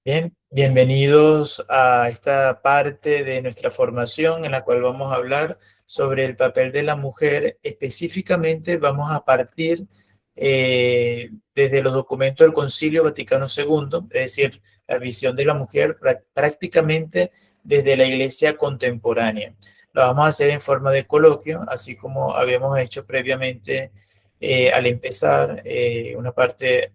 Bien, bienvenidos a esta parte de nuestra formación en la cual vamos a hablar sobre el papel de la mujer. Específicamente vamos a partir desde los documentos del Concilio Vaticano II, es decir, la visión de la mujer prácticamente desde la Iglesia contemporánea. Lo vamos a hacer en forma de coloquio, así como habíamos hecho previamente al empezar una parte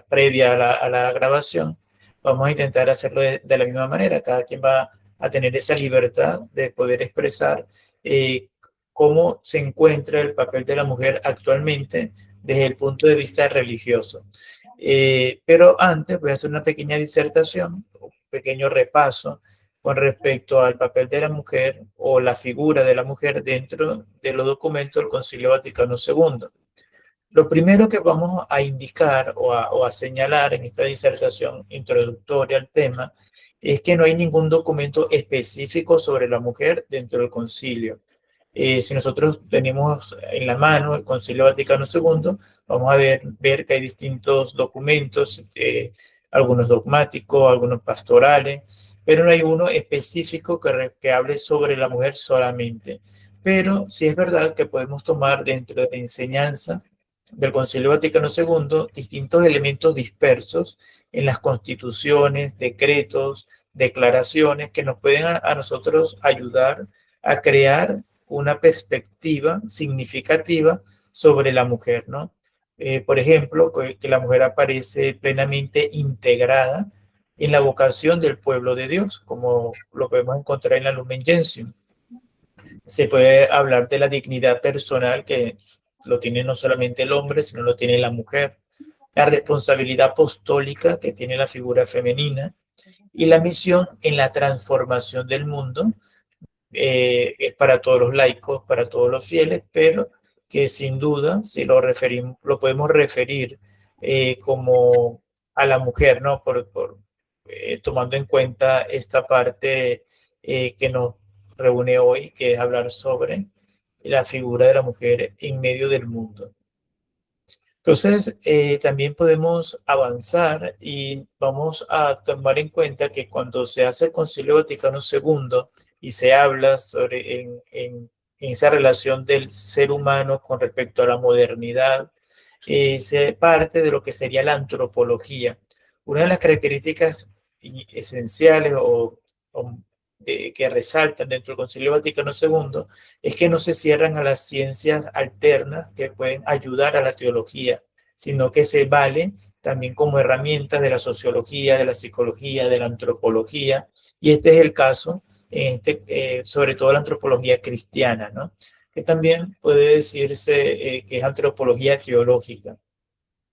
previa a la grabación. Vamos a intentar hacerlo de la misma manera. Cada quien va a tener esa libertad de poder expresar eh, cómo se encuentra el papel de la mujer actualmente desde el punto de vista religioso. Pero antes voy a hacer una pequeña disertación, un pequeño repaso con respecto al papel de la mujer o la figura de la mujer dentro de los documentos del Concilio Vaticano II. Lo primero que vamos a indicar o a señalar en esta disertación introductoria al tema es que no hay ningún documento específico sobre la mujer dentro del concilio. Si nosotros tenemos en la mano el Concilio Vaticano II, vamos a ver que hay distintos documentos, algunos dogmáticos, algunos pastorales, pero no hay uno específico que hable sobre la mujer solamente. Pero sí es verdad que podemos tomar dentro de la enseñanza del Concilio Vaticano II distintos elementos dispersos en las constituciones, decretos, declaraciones que nos pueden a nosotros ayudar a crear una perspectiva significativa sobre la mujer, ¿no? Por ejemplo, que la mujer aparece plenamente integrada en la vocación del pueblo de Dios, como lo podemos encontrar en la Lumen Gentium. Se puede hablar de la dignidad personal que lo tiene no solamente el hombre, sino lo tiene la mujer, la responsabilidad apostólica que tiene la figura femenina y la misión en la transformación del mundo. Es para todos los laicos, para todos los fieles, pero que sin duda, si lo referimos, lo podemos referir como a la mujer, ¿no? Tomando en cuenta esta parte que nos reúne hoy, que es hablar sobre la figura de la mujer en medio del mundo. Entonces, también podemos avanzar y vamos a tomar en cuenta que cuando se hace el Concilio Vaticano II y se habla sobre en esa relación del ser humano con respecto a la modernidad, se parte de lo que sería la antropología. Una de las características esenciales o que resaltan dentro del Concilio Vaticano II es que no se cierran a las ciencias alternas que pueden ayudar a la teología, sino que se valen también como herramientas de la sociología, de la psicología, de la antropología, y este es el caso, sobre todo la antropología cristiana, ¿no? Que también puede decirse que es antropología teológica.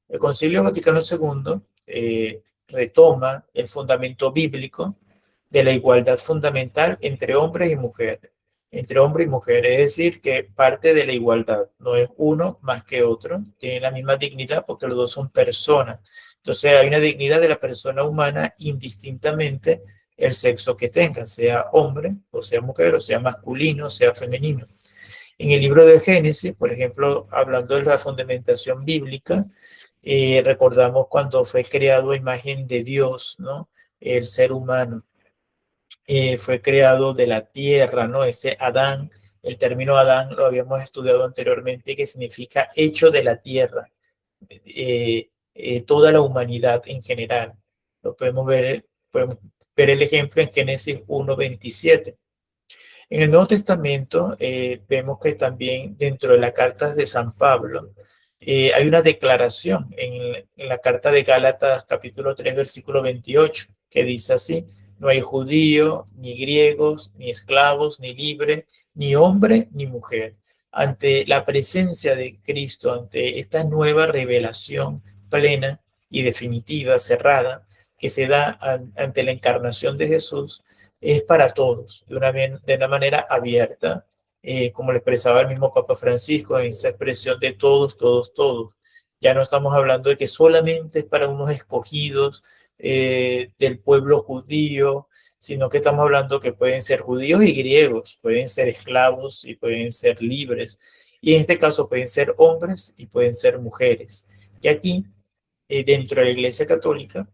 El Concilio Vaticano II retoma el fundamento bíblico de la igualdad fundamental entre hombres y mujeres, entre hombre y mujer, es decir, que parte de la igualdad, no es uno más que otro, tienen la misma dignidad porque los dos son personas. Entonces hay una dignidad de la persona humana indistintamente el sexo que tenga, sea hombre o sea mujer, o sea masculino, o sea femenino. En el libro de Génesis, por ejemplo, hablando de la fundamentación bíblica, recordamos cuando fue creado a imagen de Dios, ¿no? El ser humano fue creado de la tierra, ¿no? Ese Adán, el término Adán lo habíamos estudiado anteriormente, que significa hecho de la tierra, toda la humanidad en general. Lo podemos ver el ejemplo en Génesis 1:27. En el Nuevo Testamento vemos que también dentro de las cartas de San Pablo hay una declaración en la carta de Gálatas capítulo 3 versículo 28 que dice así: no hay judío, ni griegos, ni esclavos, ni libre, ni hombre, ni mujer. Ante la presencia de Cristo, ante esta nueva revelación plena y definitiva, cerrada, que se da ante la encarnación de Jesús, es para todos, de una manera abierta, como lo expresaba el mismo Papa Francisco en esa expresión de todos, todos, todos. Ya no estamos hablando de que solamente es para unos escogidos del pueblo judío, sino que estamos hablando que pueden ser judíos y griegos, pueden ser esclavos y pueden ser libres. Y en este caso pueden ser hombres y pueden ser mujeres. Y aquí, dentro de la Iglesia Católica,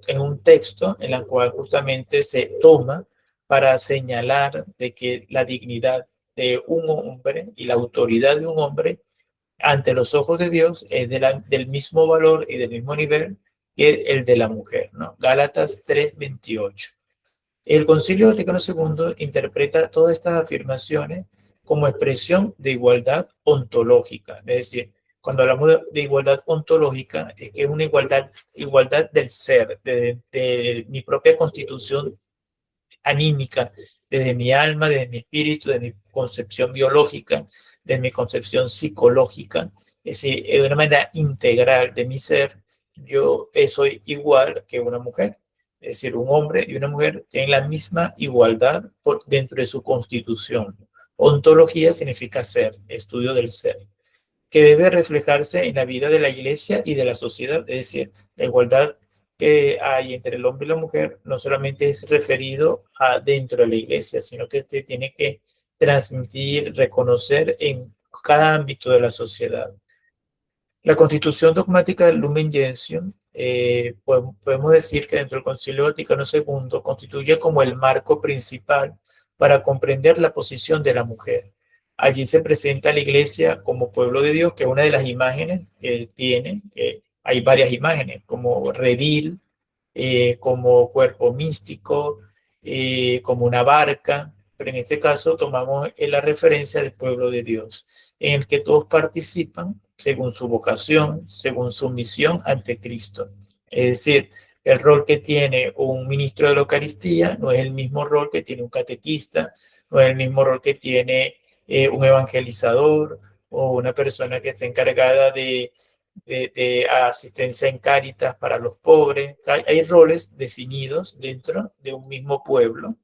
es un texto en el cual justamente se toma para señalar de que la dignidad de un hombre y la autoridad de un hombre ante los ojos de Dios es del mismo valor y del mismo nivel que el de la mujer, ¿no? Gálatas 3:28. El Concilio Vaticano II interpreta todas estas afirmaciones como expresión de igualdad ontológica. Es decir, cuando hablamos de igualdad ontológica, es que es una igualdad del ser, de mi propia constitución anímica, desde mi alma, desde mi espíritu, de mi concepción biológica, de mi concepción psicológica, es decir, de una manera integral de mi ser, yo soy igual que una mujer. Es decir, un hombre y una mujer tienen la misma igualdad dentro de su constitución. Ontología significa ser, estudio del ser, que debe reflejarse en la vida de la iglesia y de la sociedad. Es decir, la igualdad que hay entre el hombre y la mujer no solamente es referido a dentro de la iglesia, sino que este tiene que transmitir, reconocer en cada ámbito de la sociedad. La constitución dogmática del Lumen Gentium, podemos decir que dentro del Concilio Vaticano II constituye como el marco principal para comprender la posición de la mujer. Allí se presenta a la iglesia como pueblo de Dios, que es una de las imágenes que tiene, que hay varias imágenes, como redil, como cuerpo místico, como una barca, pero en este caso tomamos la referencia del pueblo de Dios, en el que todos participan según su vocación, según su misión ante Cristo. Es decir, el rol que tiene un ministro de la Eucaristía no es el mismo rol que tiene un catequista, no es el mismo rol que tiene un evangelizador o una persona que está encargada de asistencia en Cáritas para los pobres. Hay roles definidos dentro de un mismo pueblo.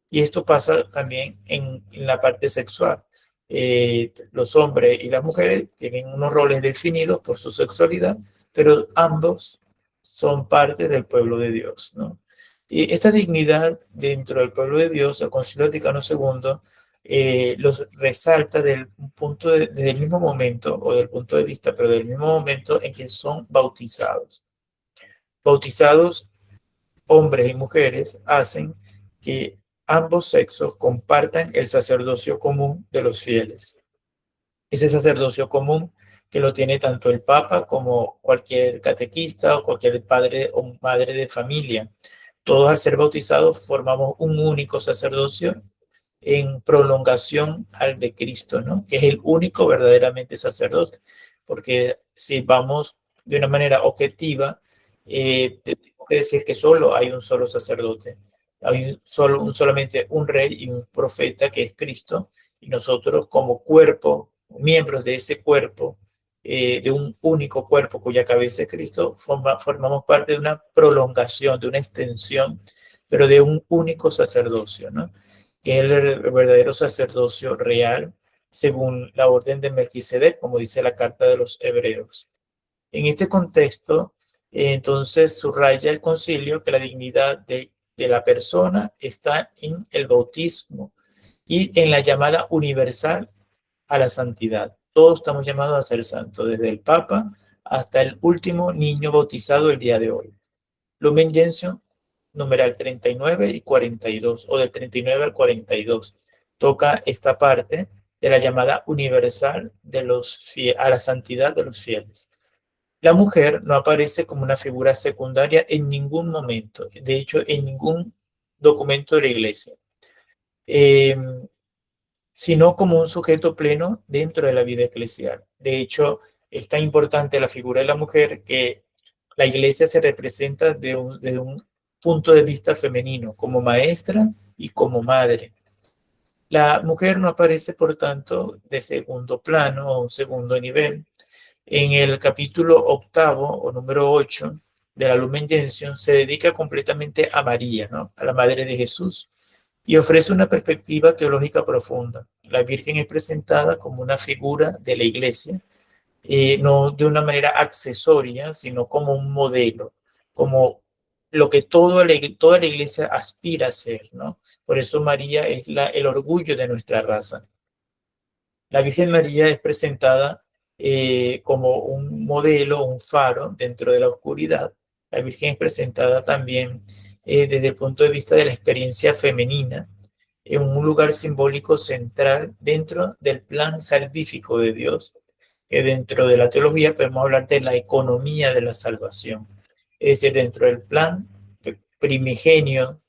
Y esto pasa también en la parte sexual. Los hombres y las mujeres tienen unos roles definidos por su sexualidad, pero ambos son partes del pueblo de Dios, ¿no? Y esta dignidad dentro del pueblo de Dios, el Concilio Vaticano II los resalta desde el mismo momento, o del punto de vista, pero del mismo momento en que son bautizados. Bautizados, hombres y mujeres, hacen que ambos sexos compartan el sacerdocio común de los fieles. Ese sacerdocio común que lo tiene tanto el Papa como cualquier catequista o cualquier padre o madre de familia. Todos al ser bautizados formamos un único sacerdocio en prolongación al de Cristo, ¿no? Que es el único verdaderamente sacerdote. Porque si vamos de una manera objetiva, tenemos que decir que solo hay un solo sacerdote. Hay solamente un rey y un profeta que es Cristo, y nosotros como cuerpo, miembros de ese cuerpo, de un único cuerpo cuya cabeza es Cristo, formamos parte de una prolongación, de una extensión, pero de un único sacerdocio, ¿no? Que es el verdadero sacerdocio real, según la orden de Melquisedec, como dice la carta de los Hebreos. En este contexto, entonces subraya el concilio que la dignidad de la persona está en el bautismo y en la llamada universal a la santidad. Todos estamos llamados a ser santos, desde el Papa hasta el último niño bautizado el día de hoy. Lumen Gentium, numeral 39 y 42, o del 39 al 42, toca esta parte de la llamada universal a la santidad de los fieles. La mujer no aparece como una figura secundaria en ningún momento, de hecho, en ningún documento de la Iglesia, sino como un sujeto pleno dentro de la vida eclesial. De hecho, es tan importante la figura de la mujer que la Iglesia se representa desde un punto de vista femenino, como maestra y como madre. La mujer no aparece, por tanto, de segundo plano o un segundo nivel. En el capítulo 8 o número 8 de la Lumen Gentium se dedica completamente a María, ¿no? A la Madre de Jesús, y ofrece una perspectiva teológica profunda. La Virgen es presentada como una figura de la Iglesia, no de una manera accesoria, sino como un modelo, como lo que toda la Iglesia aspira a ser, ¿no? Por eso María es el orgullo de nuestra raza. La Virgen María es presentada como un modelo, un faro dentro de la oscuridad. La Virgen es presentada también desde el punto de vista de la experiencia femenina, en un lugar simbólico central dentro del plan salvífico de Dios, que dentro de la teología podemos hablar de la economía de la salvación. Es decir, dentro del plan primigenio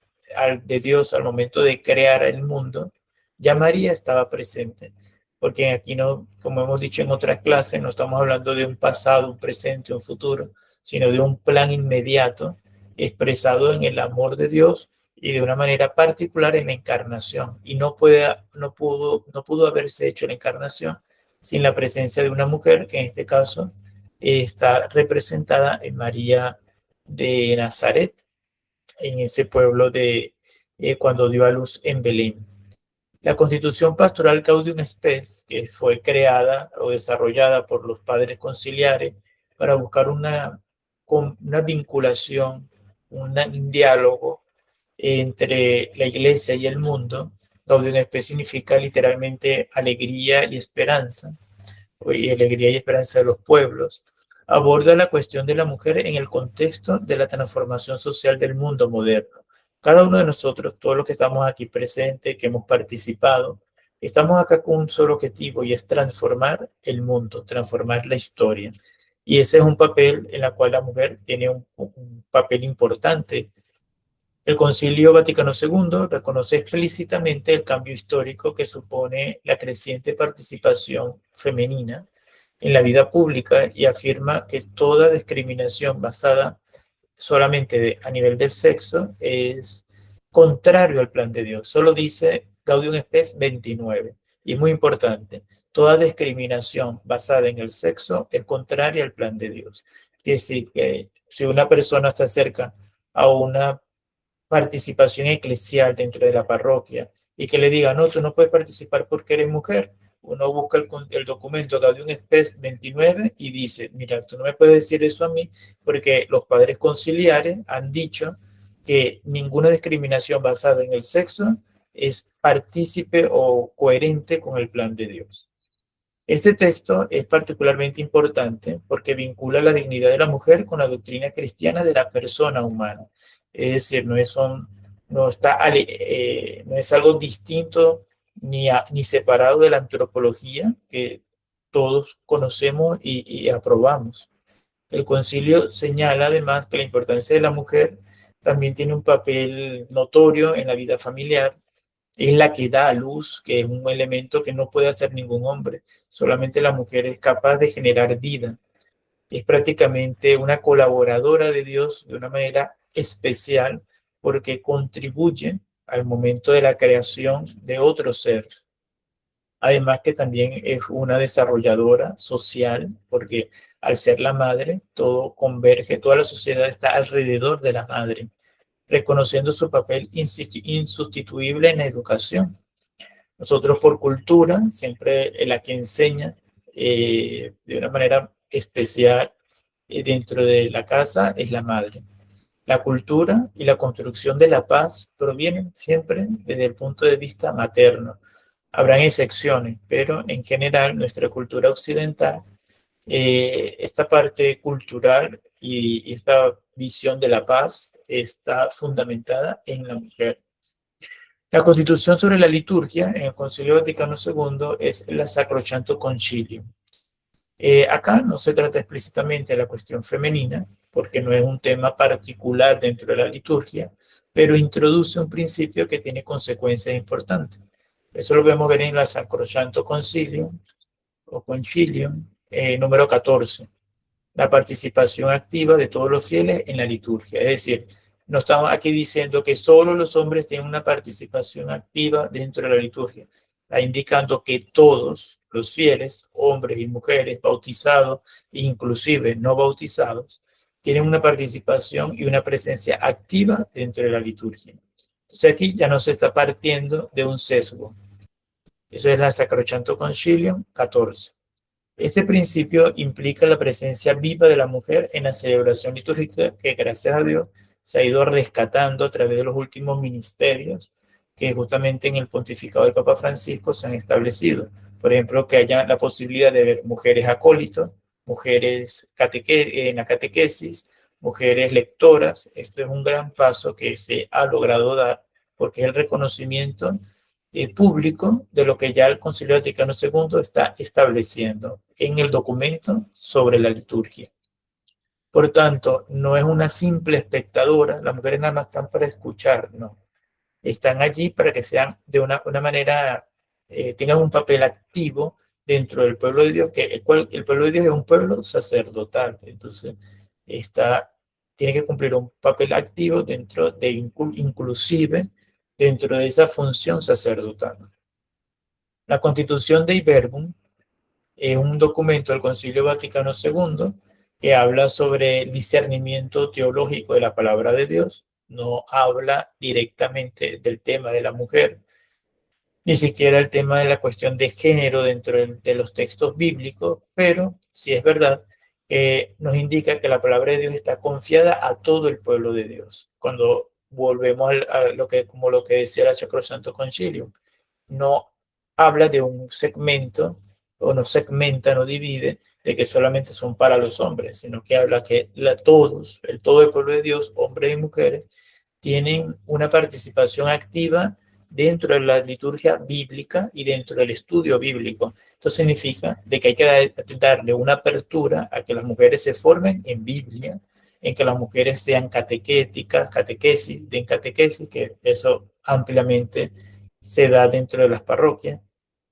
de Dios al momento de crear el mundo, ya María estaba presente, porque aquí no, como hemos dicho en otras clases, no estamos hablando de un pasado, un presente, un futuro, sino de un plan inmediato expresado en el amor de Dios y de una manera particular en la encarnación. Y no pudo haberse hecho la encarnación sin la presencia de una mujer, que en este caso está representada en María de Nazaret, en ese pueblo de cuando dio a luz en Belén. La Constitución Pastoral Gaudium Spes, que fue creada o desarrollada por los padres conciliares para buscar una vinculación, un diálogo entre la iglesia y el mundo. Gaudium Spes significa literalmente alegría y esperanza, y alegría y esperanza de los pueblos. Aborda la cuestión de la mujer en el contexto de la transformación social del mundo moderno. Cada uno de nosotros, todos los que estamos aquí presentes, que hemos participado, estamos acá con un solo objetivo y es transformar el mundo, transformar la historia. Y ese es un papel en el cual la mujer tiene un papel importante. El Concilio Vaticano II reconoce explícitamente el cambio histórico que supone la creciente participación femenina en la vida pública y afirma que toda discriminación basada solamente a nivel del sexo es contrario al plan de Dios. Solo dice Gaudium Spes 29. Y es muy importante, toda discriminación basada en el sexo es contraria al plan de Dios. Es decir, que si una persona se acerca a una participación eclesial dentro de la parroquia y que le diga, no, tú no puedes participar porque eres mujer, uno busca el documento Gaudium Spes 29 y dice, mira, tú no me puedes decir eso a mí porque los padres conciliares han dicho que ninguna discriminación basada en el sexo es partícipe o coherente con el plan de Dios. Este texto es particularmente importante porque vincula la dignidad de la mujer con la doctrina cristiana de la persona humana. Es decir, no es algo distinto ni separado de la antropología que todos conocemos y aprobamos. El concilio señala además que la importancia de la mujer también tiene un papel notorio en la vida familiar. Es la que da a luz, que es un elemento que no puede hacer ningún hombre. Solamente la mujer es capaz de generar vida. Es prácticamente una colaboradora de Dios de una manera especial porque contribuye al momento de la creación de otro ser. Además que también es una desarrolladora social, porque al ser la madre, todo converge, toda la sociedad está alrededor de la madre, reconociendo su papel insustituible en la educación. Nosotros por cultura, siempre la que enseña de una manera especial dentro de la casa es la madre. La cultura y la construcción de la paz provienen siempre desde el punto de vista materno. Habrán excepciones, pero en general nuestra cultura occidental, esta parte cultural y esta visión de la paz está fundamentada en la mujer. La Constitución sobre la liturgia en el Concilio Vaticano II es la Sacrosanto Concilium. Acá no se trata explícitamente de la cuestión femenina, porque no es un tema particular dentro de la liturgia, pero introduce un principio que tiene consecuencias importantes. Eso lo vemos ver en la Sacrosanto Concilium o Concilium número 14, la participación activa de todos los fieles en la liturgia. Es decir, no estamos aquí diciendo que solo los hombres tienen una participación activa dentro de la liturgia. Está indicando que todos los fieles, hombres y mujeres, bautizados e inclusive no bautizados, tienen una participación y una presencia activa dentro de la liturgia. Entonces aquí ya no se está partiendo de un sesgo. Eso es la Sacrosanto Concilium 14. Este principio implica la presencia viva de la mujer en la celebración litúrgica que, gracias a Dios, se ha ido rescatando a través de los últimos ministerios que justamente en el pontificado del Papa Francisco se han establecido. Por ejemplo, que haya la posibilidad de ver mujeres acólitos, mujeres en la catequesis, mujeres lectoras. Esto es un gran paso que se ha logrado dar porque es el reconocimiento público de lo que ya el Concilio Vaticano II está estableciendo en el documento sobre la liturgia. Por tanto, no es una simple espectadora, las mujeres nada más están para escuchar, no. Están allí para que sean de una manera, tengan un papel activo dentro del pueblo de Dios, que el pueblo de Dios es un pueblo sacerdotal, entonces tiene que cumplir un papel activo dentro de, inclusive dentro de esa función sacerdotal. La Constitución de Verbum es un documento del Concilio Vaticano II que habla sobre el discernimiento teológico de la palabra de Dios. No habla directamente del tema de la mujer, ni siquiera el tema de la cuestión de género dentro de los textos bíblicos, pero sí es verdad que nos indica que la palabra de Dios está confiada a todo el pueblo de Dios. Cuando volvemos a lo que, como lo que decía el Sacrosanto Concilio, no habla de un segmento, o no segmenta, no divide, de que solamente son para los hombres, sino que habla que todos, todo el pueblo de Dios, hombres y mujeres, tienen una participación activa dentro de la liturgia bíblica y dentro del estudio bíblico. Esto significa de que hay que darle una apertura a que las mujeres se formen en Biblia, en que las mujeres sean catequéticas, den catequesis, que eso ampliamente se da dentro de las parroquias.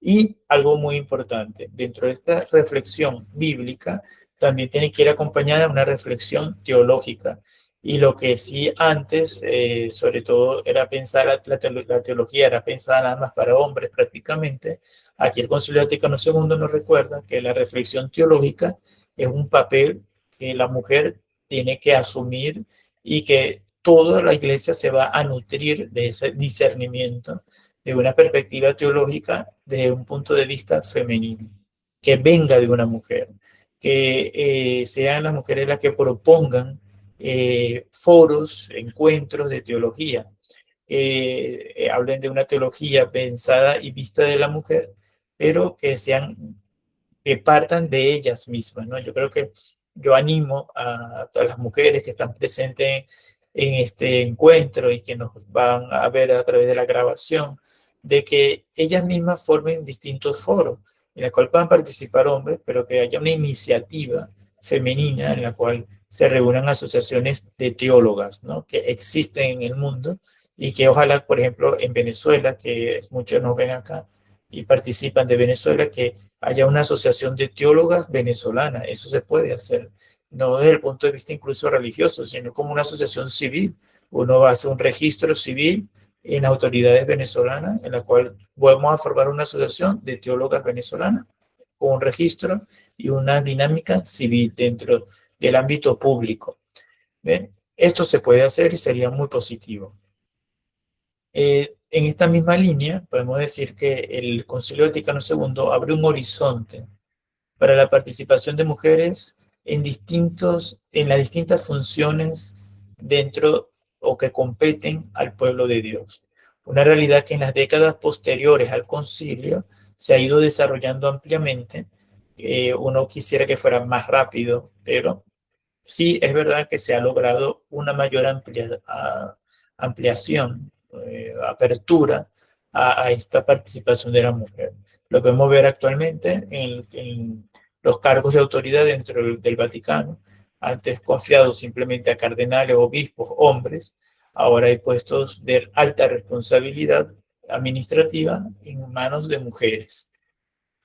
Y algo muy importante, dentro de esta reflexión bíblica, también tiene que ir acompañada de una reflexión teológica. Y lo que sí antes, sobre todo, era pensar, la teología era pensada nada más para hombres prácticamente. Aquí el Concilio Vaticano II nos recuerda que la reflexión teológica es un papel que la mujer tiene que asumir y que toda la iglesia se va a nutrir de ese discernimiento, de una perspectiva teológica desde un punto de vista femenino, que venga de una mujer, que sean las mujeres las que propongan foros, encuentros de teología, hablen de una teología pensada y vista de la mujer, pero que partan de ellas mismas, ¿no? Yo creo que yo animo a todas las mujeres que están presentes en este encuentro y que nos van a ver a través de la grabación, de que ellas mismas formen distintos foros en la cual puedan participar hombres, pero que haya una iniciativa femenina en la cual se reúnan asociaciones de teólogas, ¿no? Que existen en el mundo y que ojalá, por ejemplo, en Venezuela, que muchos nos ven acá y participan de Venezuela, que haya una asociación de teólogas venezolanas. Eso se puede hacer, no desde el punto de vista incluso religioso, sino como una asociación civil. Uno va a hacer un registro civil en autoridades venezolanas, en la cual vamos a formar una asociación de teólogas venezolanas con un registro y una dinámica civil dentro del ámbito público. ¿Ven? Esto se puede hacer y sería muy positivo. En esta misma línea, podemos decir que el Concilio Vaticano II abre un horizonte para la participación de mujeres en las distintas funciones dentro o que competen al pueblo de Dios. Una realidad que en las décadas posteriores al concilio se ha ido desarrollando ampliamente. Uno quisiera que fuera más rápido, pero sí es verdad que se ha logrado una mayor ampliación, apertura a esta participación de la mujer. Lo podemos ver actualmente en los cargos de autoridad dentro del Vaticano, antes confiados simplemente a cardenales, obispos, hombres. Ahora hay puestos de alta responsabilidad administrativa en manos de mujeres.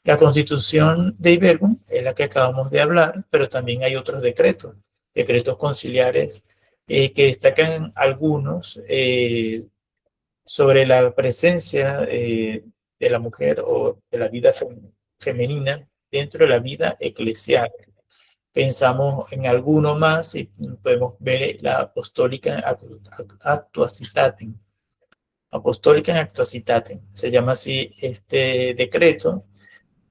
La Constitución de Verbum es la que acabamos de hablar, pero también hay otros decretos conciliares que destacan algunos sobre la presencia de la mujer o de la vida femenina dentro de la vida eclesial. Pensamos en alguno más y podemos ver la Apostólica Actuositatem. Apostólica Actuositatem, se llama así este decreto,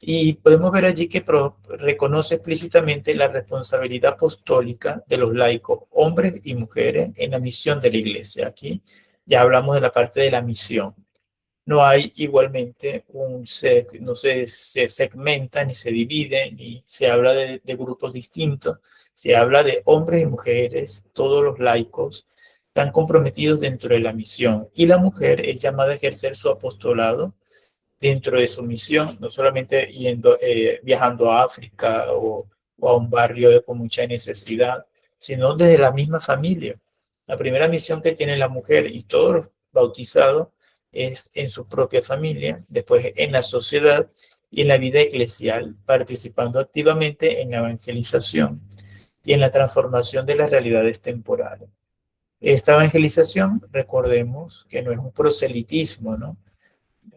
y podemos ver allí que reconoce explícitamente la responsabilidad apostólica de los laicos, hombres y mujeres, en la misión de la iglesia. Aquí ya hablamos de la parte de la misión. no hay igualmente no se segmenta, ni se divide, ni se habla de grupos distintos. Se habla de hombres y mujeres, todos los laicos están comprometidos dentro de la misión. Y la mujer es llamada a ejercer su apostolado dentro de su misión, no solamente viajando a África o a un barrio con mucha necesidad, sino desde la misma familia. La primera misión que tiene la mujer y todos los bautizados es en su propia familia, después en la sociedad y en la vida eclesial, participando activamente en la evangelización y en la transformación de las realidades temporales. Esta evangelización, recordemos que no es un proselitismo, ¿no?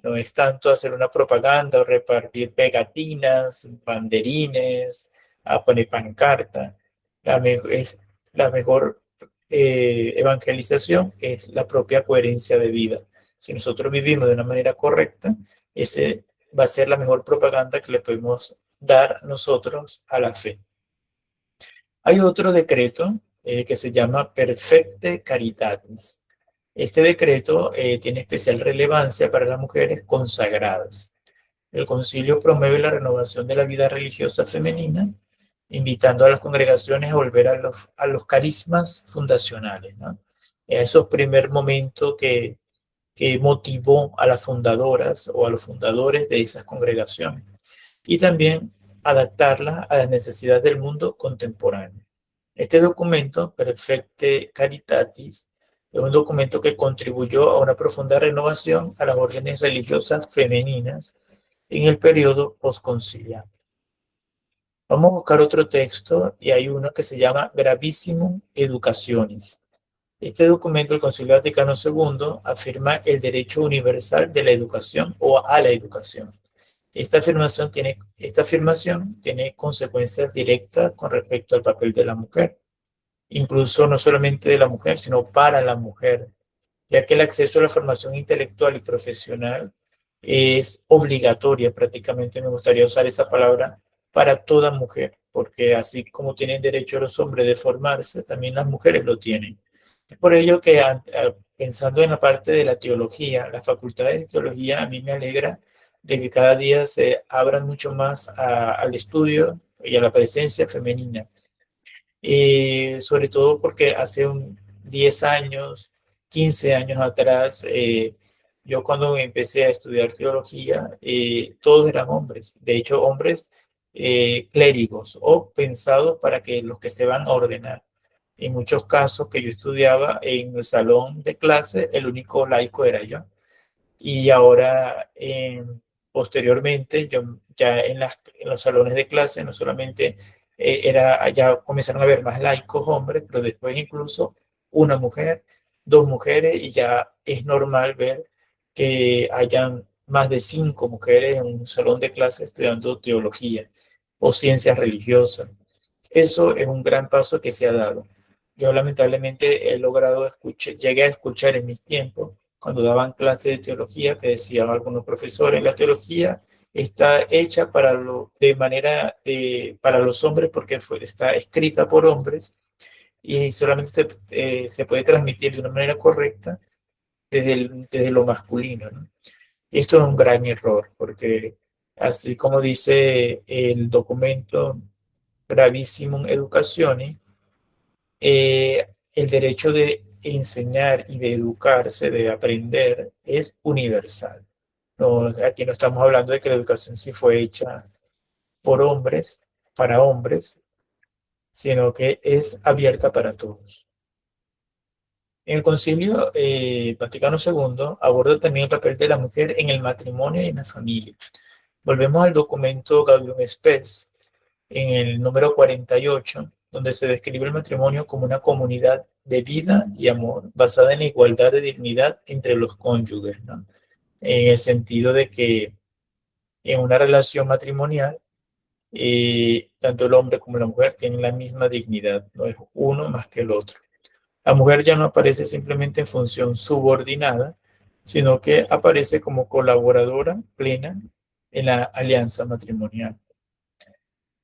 No es tanto hacer una propaganda o repartir pegatinas, banderines, a poner pancarta. Es la mejor evangelización es la propia coherencia de vida. Si nosotros vivimos de una manera correcta, ese va a ser la mejor propaganda que le podemos dar nosotros a la fe. Hay otro decreto que se llama Perfecte Caritatis. Este decreto tiene especial relevancia para las mujeres consagradas. El concilio promueve la renovación de la vida religiosa femenina, invitando a las congregaciones a volver a los carismas fundacionales, ¿no? A esos primer momentos que motivó a las fundadoras o a los fundadores de esas congregaciones. Y también adaptarlas a las necesidades del mundo contemporáneo. Este documento, Perfecte Caritatis, es un documento que contribuyó a una profunda renovación a las órdenes religiosas femeninas en el periodo postconciliar. Vamos a buscar otro texto y hay uno que se llama Gravissimum Educationis. Este documento del Concilio Vaticano II afirma el derecho universal de la educación o a la educación. Esta afirmación tiene consecuencias directas con respecto al papel de la mujer, incluso no solamente de la mujer, sino para la mujer, ya que el acceso a la formación intelectual y profesional es obligatoria, prácticamente me gustaría usar esa palabra, para toda mujer, porque así como tienen derecho los hombres de formarse, también las mujeres lo tienen. Es por ello que pensando en la parte de la teología, las facultades de teología, a mí me alegra de que cada día se abran mucho más al estudio y a la presencia femenina. Sobre todo porque hace 10 años, 15 años atrás, yo cuando empecé a estudiar teología, todos eran hombres, de hecho hombres clérigos o pensados para que los que se van a ordenar. En muchos casos que yo estudiaba en el salón de clase, el único laico era yo. Y ahora, posteriormente, yo ya en los salones de clase, no solamente ya comenzaron a haber más laicos hombres, pero después incluso una mujer, dos mujeres, y ya es normal ver que hayan más de 5 mujeres en un salón de clase estudiando teología o ciencias religiosas. Eso es un gran paso que se ha dado. Yo lamentablemente he logrado escuchar, llegué a escuchar en mis tiempos, cuando daban clases de teología, que decían algunos profesores, la teología está hecha para los hombres porque está escrita por hombres y solamente se puede transmitir de una manera correcta desde lo masculino, ¿no? Esto es un gran error porque así como dice el documento Gravissimum Educatione, el derecho de enseñar y de educarse, de aprender, es universal. No, aquí no estamos hablando de que la educación sí fue hecha por hombres, para hombres, sino que es abierta para todos. En el Concilio Vaticano II aborda también el papel de la mujer en el matrimonio y en la familia. Volvemos al documento Gaudium Spes, en el número 48, donde se describe el matrimonio como una comunidad de vida y amor basada en la igualdad de dignidad entre los cónyuges, ¿no? En el sentido de que en una relación matrimonial, tanto el hombre como la mujer tienen la misma dignidad, no es uno más que el otro. La mujer ya no aparece simplemente en función subordinada, sino que aparece como colaboradora plena en la alianza matrimonial.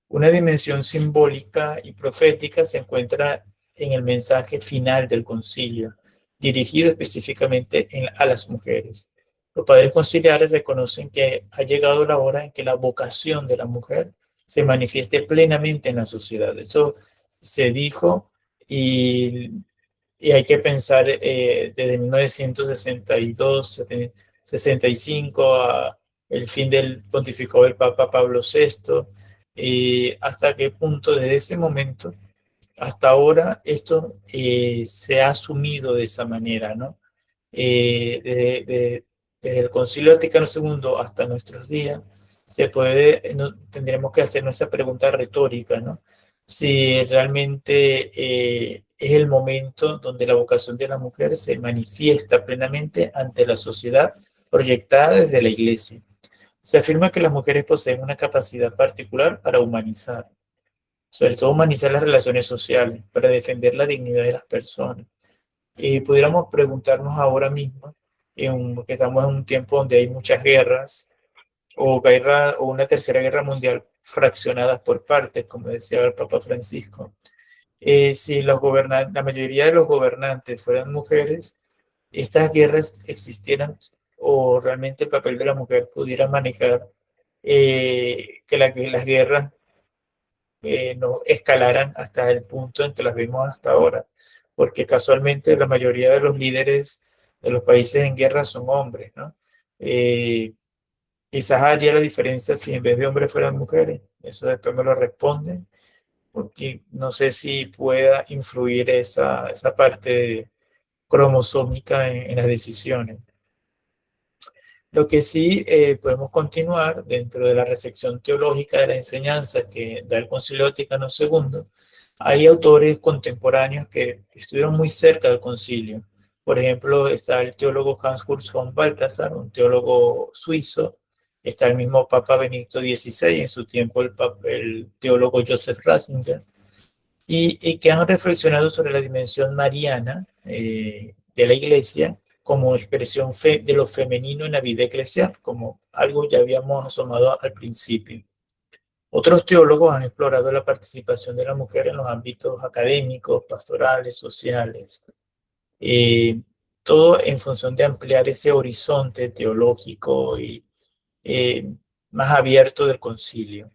Una dimensión simbólica y profética se encuentra en el mensaje final del concilio, dirigido específicamente a las mujeres. Los padres conciliares reconocen que ha llegado la hora en que la vocación de la mujer se manifieste plenamente en la sociedad. Eso se dijo y, y hay que pensar desde 1962, 65 a el fin del pontificado del Papa Pablo VI, y hasta qué punto desde ese momento hasta ahora esto se ha asumido de esa manera, ¿no? Desde el Concilio Vaticano II hasta nuestros días, no, tendremos que hacernos esa pregunta retórica, ¿no? Si realmente es el momento donde la vocación de la mujer se manifiesta plenamente ante la sociedad proyectada desde la Iglesia. Se afirma que las mujeres poseen una capacidad particular para humanizar, sobre todo humanizar las relaciones sociales, para defender la dignidad de las personas. Pudiéramos preguntarnos ahora mismo, que estamos en un tiempo donde hay muchas guerras, o una tercera guerra mundial fraccionadas por partes, como decía el Papa Francisco. Si la mayoría de los gobernantes fueran mujeres, estas guerras existieran o realmente el papel de la mujer pudiera manejar que las guerras no escalaran hasta el punto en que las vemos hasta ahora, porque casualmente la mayoría de los líderes de los países en guerra son hombres, ¿no? Quizás haría la diferencia si en vez de hombres fueran mujeres, eso después me lo responden, porque no sé si pueda influir esa parte cromosómica en las decisiones. Lo que sí podemos continuar dentro de la recepción teológica de la enseñanza que da el Concilio Vaticano II. Hay autores contemporáneos que estuvieron muy cerca del concilio. Por ejemplo, está el teólogo Hans-Urs von Balthasar, un teólogo suizo. Está el mismo Papa Benedicto XVI, en su tiempo el teólogo Joseph Ratzinger, y que han reflexionado sobre la dimensión mariana de la Iglesia como expresión de lo femenino en la vida eclesial, como algo ya habíamos asomado al principio. Otros teólogos han explorado la participación de la mujer en los ámbitos académicos, pastorales, sociales, todo en función de ampliar ese horizonte teológico y más abierto del concilio.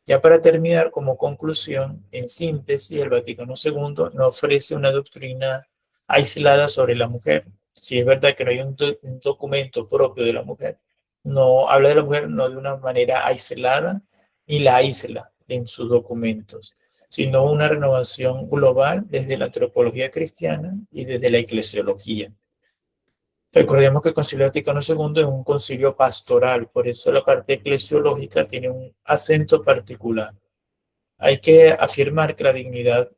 Ya para terminar, como conclusión, en síntesis, el Vaticano II no ofrece una doctrina aislada sobre la mujer. Si es verdad que no hay un documento propio de la mujer, no habla de la mujer no de una manera aislada ni la aísla en sus documentos, sino una renovación global desde la antropología cristiana y desde la eclesiología. Recordemos que el Concilio Vaticano II es un concilio pastoral, por eso la parte eclesiológica tiene un acento particular. Hay que afirmar que la dignidad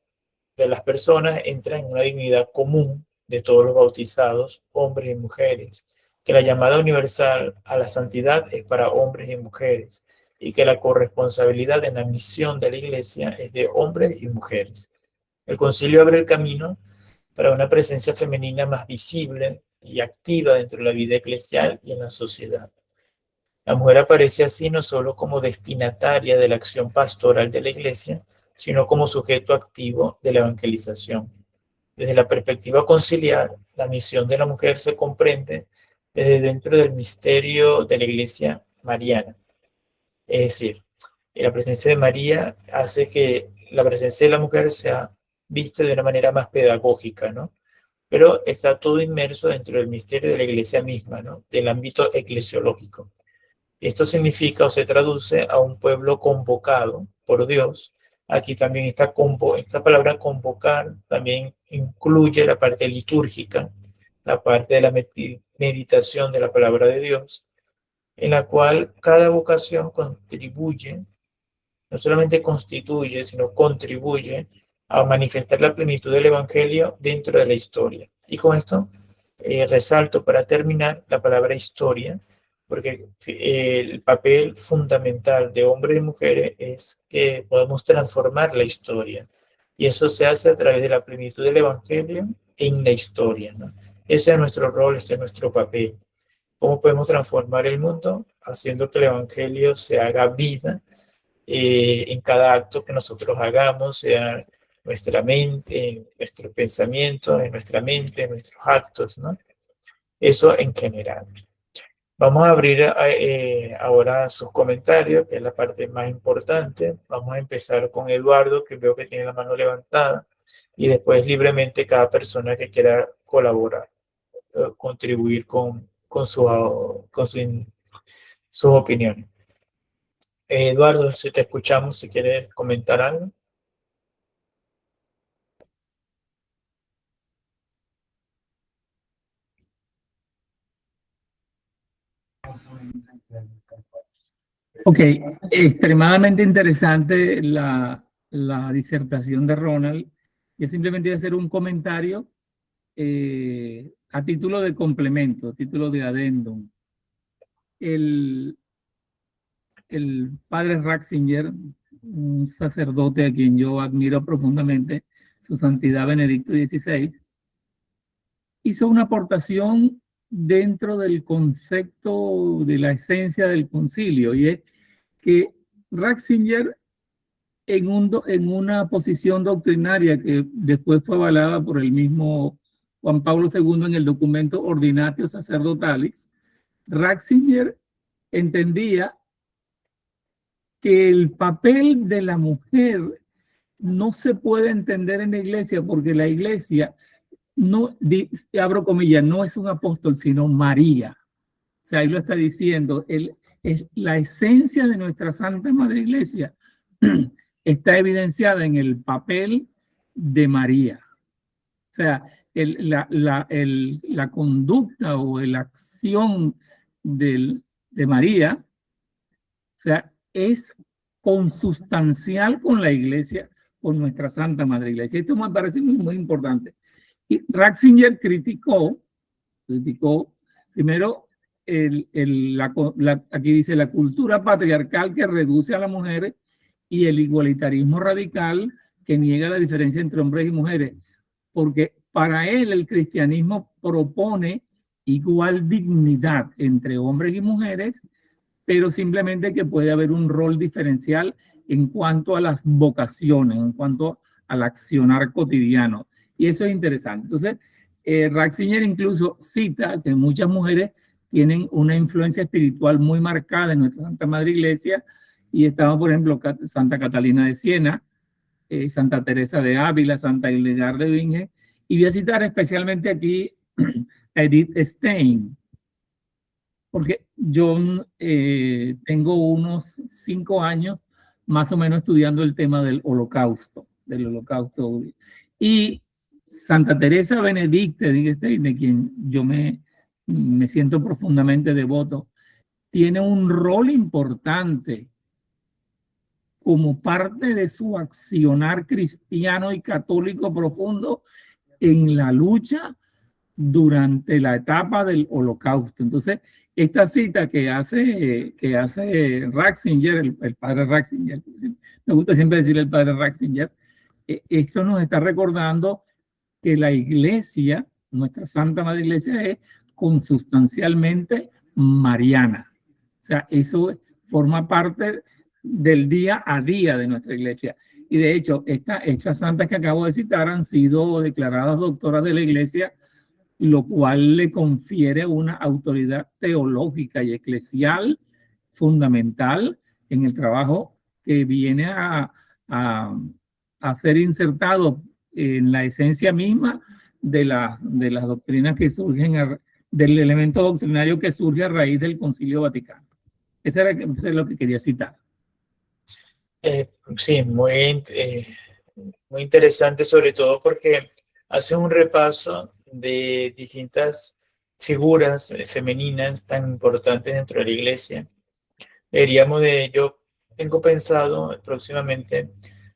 de las personas entra en una dignidad común de todos los bautizados, hombres y mujeres, que la llamada universal a la santidad es para hombres y mujeres, y que la corresponsabilidad en la misión de la Iglesia es de hombres y mujeres. El concilio abre el camino para una presencia femenina más visible y activa dentro de la vida eclesial y en la sociedad. La mujer aparece así no solo como destinataria de la acción pastoral de la Iglesia, sino como sujeto activo de la evangelización. Desde la perspectiva conciliar, la misión de la mujer se comprende desde dentro del misterio de la Iglesia mariana. Es decir, la presencia de María hace que la presencia de la mujer sea vista de una manera más pedagógica, ¿no? Pero está todo inmerso dentro del misterio de la Iglesia misma, ¿no? Del ámbito eclesiológico. Esto significa o se traduce a un pueblo convocado por Dios. Aquí también esta palabra convocar también incluye la parte litúrgica, la parte de la meditación de la palabra de Dios, en la cual cada vocación contribuye, no solamente constituye, sino contribuye a manifestar la plenitud del Evangelio dentro de la historia. Y con esto resalto para terminar la palabra historia, porque el papel fundamental de hombres y mujeres es que podemos transformar la historia. Y eso se hace a través de la plenitud del Evangelio en la historia, ¿no? Ese es nuestro rol, ese es nuestro papel. ¿Cómo podemos transformar el mundo? Haciendo que el Evangelio se haga vida en cada acto que nosotros hagamos, sea nuestra mente, en nuestros pensamientos, en nuestra mente, en nuestros actos, ¿no? Eso en general. Vamos a abrir ahora sus comentarios, que es la parte más importante. Vamos a empezar con Eduardo, que veo que tiene la mano levantada, y después libremente cada persona que quiera colaborar, contribuir con sus opiniones. Eduardo, si te escuchamos, si quieres comentar algo. Ok, extremadamente interesante la disertación de Ronald. Yo simplemente voy a hacer un comentario a título de complemento, a título de adendum. El, el padre Ratzinger, un sacerdote a quien yo admiro profundamente, su santidad Benedicto XVI, hizo una aportación dentro del concepto de la esencia del concilio, y es que Ratzinger, en una posición doctrinaria que después fue avalada por el mismo Juan Pablo II en el documento Ordinatio Sacerdotalis, Ratzinger entendía que el papel de la mujer no se puede entender en la iglesia porque la iglesia no, abro comillas, no es un apóstol, sino María. O sea, ahí lo está diciendo, es la esencia de nuestra Santa Madre Iglesia está evidenciada en el papel de María. O sea, la conducta o la acción de María, o sea, es consustancial con la Iglesia, con nuestra Santa Madre Iglesia. Esto me parece muy, muy importante. Y Ratzinger criticó primero aquí dice la cultura patriarcal que reduce a las mujeres y el igualitarismo radical que niega la diferencia entre hombres y mujeres, porque para él el cristianismo propone igual dignidad entre hombres y mujeres, pero simplemente que puede haber un rol diferencial en cuanto a las vocaciones, en cuanto al accionar cotidiano. Y eso es interesante. Entonces, Ratzinger incluso cita que muchas mujeres tienen una influencia espiritual muy marcada en nuestra Santa Madre Iglesia, y estaba, por ejemplo, Santa Catalina de Siena, Santa Teresa de Ávila, Santa Hildegard de Bingen, y voy a citar especialmente aquí a Edith Stein, porque yo tengo unos 5 años más o menos estudiando el tema del holocausto, y Santa Teresa Benedicta de quien yo me siento profundamente devoto, tiene un rol importante como parte de su accionar cristiano y católico profundo en la lucha durante la etapa del holocausto. Entonces, esta cita que hace Ratzinger, el padre Ratzinger, me gusta siempre decir el padre Ratzinger, esto nos está recordando que la iglesia, nuestra Santa Madre Iglesia, es consustancialmente mariana. O sea, eso forma parte del día a día de nuestra iglesia. Y de hecho, estas santas que acabo de citar han sido declaradas doctoras de la iglesia, lo cual le confiere una autoridad teológica y eclesial fundamental en el trabajo que viene a ser insertado en la esencia misma de las doctrinas que surgen, del elemento doctrinario que surge a raíz del Concilio Vaticano. Eso es lo que quería citar. Sí, muy interesante, sobre todo porque hace un repaso de distintas figuras femeninas tan importantes dentro de la iglesia. Yo tengo pensado próximamente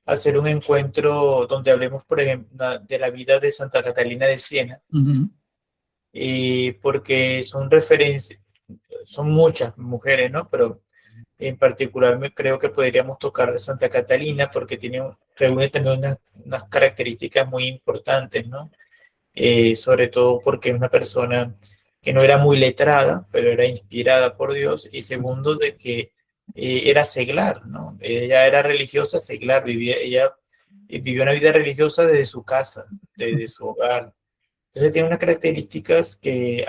hacer un encuentro donde hablemos, por ejemplo, de la vida de Santa Catalina de Siena, porque son referencias, son muchas mujeres, ¿no? Pero en particular me creo que podríamos tocar de Santa Catalina porque reúne también unas características muy importantes, ¿no? Sobre todo porque es una persona que no era muy letrada, pero era inspirada por Dios, y segundo, de que era seglar, ¿no? Ella era religiosa, seglar, ella vivió una vida religiosa desde su casa, desde su hogar. Entonces tiene unas características que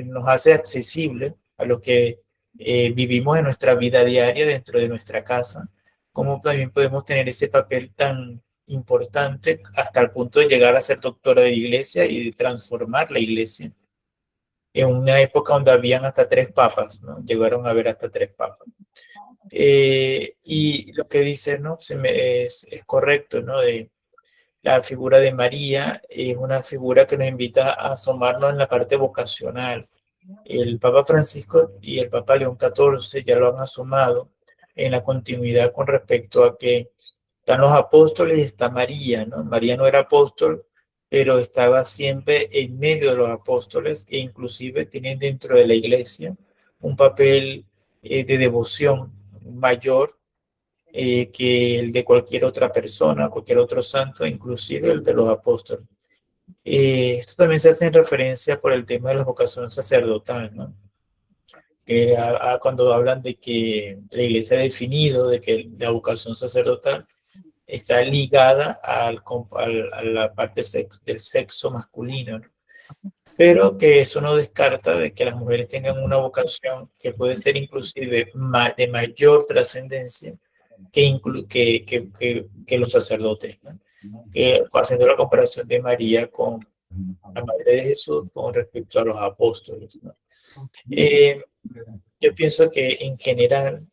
nos hace accesible a lo que vivimos en nuestra vida diaria dentro de nuestra casa, cómo también podemos tener ese papel tan importante hasta el punto de llegar a ser doctora de la iglesia y de transformar la iglesia en una época donde habían hasta 3 papas, ¿no? Llegaron a haber hasta 3 papas. Y lo que dice, ¿no? Es correcto, ¿no? De la figura de María es una figura que nos invita a asomarnos en la parte vocacional. El Papa Francisco y el Papa León XIV ya lo han asomado en la continuidad con respecto a que están los apóstoles y está María, ¿no? María no era apóstol, pero estaba siempre en medio de los apóstoles e inclusive tienen dentro de la iglesia un papel de devoción mayor que el de cualquier otra persona, cualquier otro santo, inclusive el de los apóstoles. Esto también se hace en referencia por el tema de la vocación sacerdotal, ¿no? Cuando hablan de que la iglesia ha definido de que la vocación sacerdotal está ligada a la parte del sexo masculino, ¿no? Pero que eso no descarta de que las mujeres tengan una vocación que puede ser inclusive de mayor trascendencia que los sacerdotes, ¿no? Haciendo la comparación de María con la Madre de Jesús con respecto a los apóstoles, ¿no? Yo pienso que en general,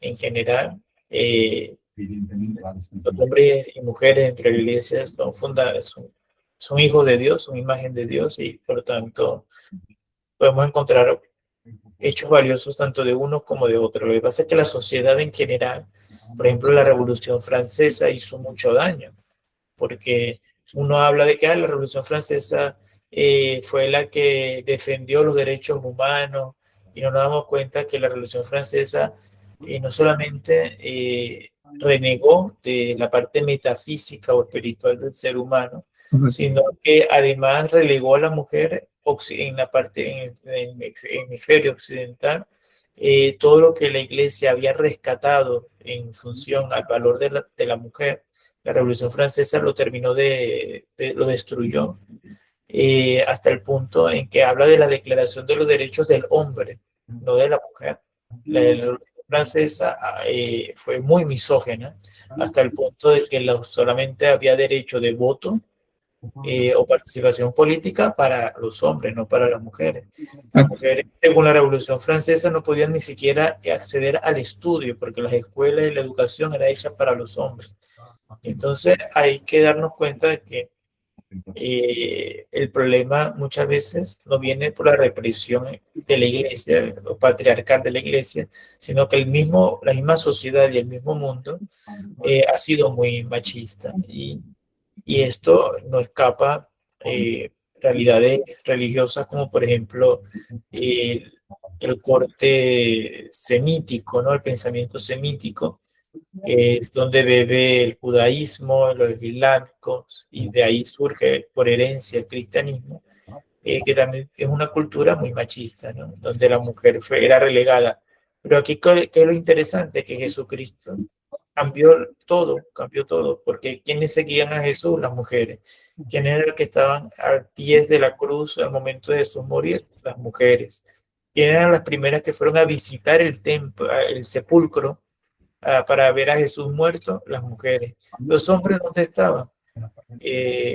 los hombres y mujeres dentro de la iglesia son hijos de Dios, son imagen de Dios y por lo tanto podemos encontrar hechos valiosos tanto de uno como de otro. Lo que pasa es que la sociedad en general, por ejemplo, la Revolución Francesa hizo mucho daño, porque uno habla de que la Revolución Francesa fue la que defendió los derechos humanos y no nos damos cuenta que la Revolución Francesa no solamente renegó de la parte metafísica o espiritual del ser humano, sino que además relegó a la mujer en la parte, en el hemisferio occidental, todo lo que la iglesia había rescatado en función al valor de la mujer. La Revolución Francesa lo lo destruyó, hasta el punto en que habla de la declaración de los derechos del hombre, no de la mujer. La Revolución Francesa fue muy misógena, hasta el punto de que solamente había derecho de voto o participación política para los hombres, no para las mujeres. Las mujeres, según la Revolución Francesa, no podían ni siquiera acceder al estudio, porque las escuelas y la educación era hecha para los hombres. Entonces hay que darnos cuenta de que el problema muchas veces no viene por la represión de la iglesia o patriarcal de la iglesia, sino que la misma sociedad y el mismo mundo ha sido muy machista y esto no escapa realidades religiosas como por ejemplo el corte semítico, ¿no? El pensamiento semítico es donde bebe el judaísmo, los islámicos, y de ahí surge por herencia el cristianismo, que también es una cultura muy machista, ¿no? Donde la mujer era relegada. Pero aquí, ¿qué es lo interesante? Que Jesucristo cambió todo, porque ¿quiénes seguían a Jesús? Las mujeres. ¿Quiénes eran los que estaban a pies de la cruz al momento de Jesús morir? Las mujeres. ¿Quiénes eran las primeras que fueron a visitar el templo, el sepulcro, para ver a Jesús muerto? Las mujeres. Los hombres, ¿dónde estaban?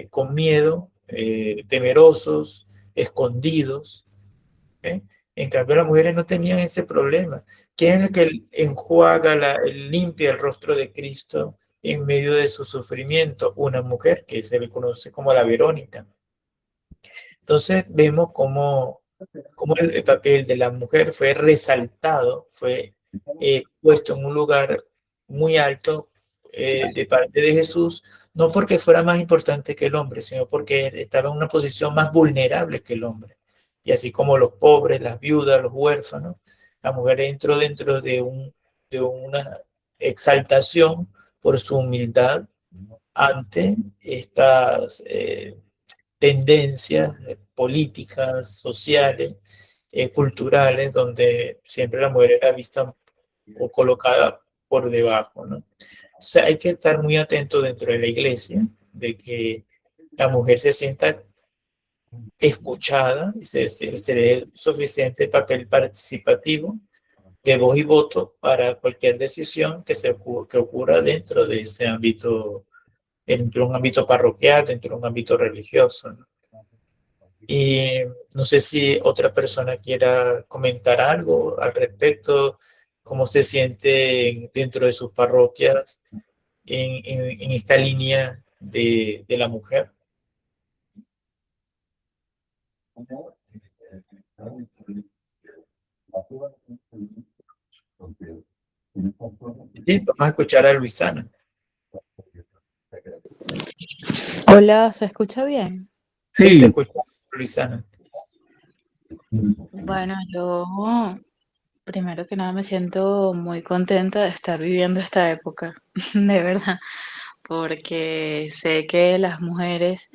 Con miedo, temerosos, escondidos. ¿Eh? En cambio, las mujeres no tenían ese problema. ¿Quién es el que enjuaga, limpia el rostro de Cristo en medio de su sufrimiento? Una mujer que se le conoce como la Verónica. Entonces vemos cómo el papel de la mujer fue resaltado, fue puesto en un lugar muy alto de parte de Jesús, no porque fuera más importante que el hombre, sino porque estaba en una posición más vulnerable que el hombre. Y así como los pobres, las viudas, los huérfanos, la mujer entró dentro de una exaltación por su humildad ante estas tendencias políticas, sociales, culturales, donde siempre la mujer era vista o colocada por debajo, ¿no? O sea, hay que estar muy atento dentro de la iglesia de que la mujer se sienta escuchada, es decir, se dé suficiente papel participativo de voz y voto para cualquier decisión que ocurra dentro de ese ámbito, dentro de un ámbito parroquial, dentro de un ámbito religioso, ¿no? Y no sé si otra persona quiera comentar algo al respecto, cómo se siente dentro de sus parroquias en esta línea de la mujer. Sí, vamos a escuchar a Luisana. Hola, ¿se escucha bien? Sí, te Sí, escucho, Luisana. Bueno, yo primero que nada me siento muy contenta de estar viviendo esta época, de verdad, porque sé que las mujeres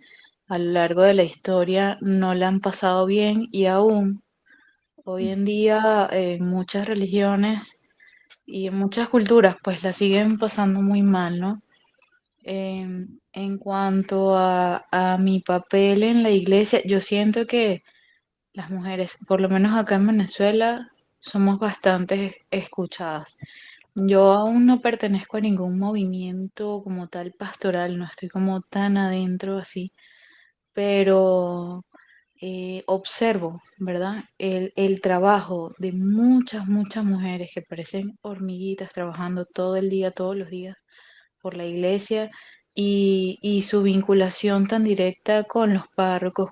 a lo largo de la historia no la han pasado bien y aún hoy en día en muchas religiones y en muchas culturas pues la siguen pasando muy mal, ¿no? En cuanto a mi papel en la iglesia, yo siento que las mujeres, por lo menos acá en Venezuela, somos bastante escuchadas. Yo aún no pertenezco a ningún movimiento como tal pastoral, no estoy como tan adentro así, pero observo, ¿verdad? El trabajo de muchas mujeres que parecen hormiguitas trabajando todo el día, todos los días por la iglesia y su vinculación tan directa con los párrocos,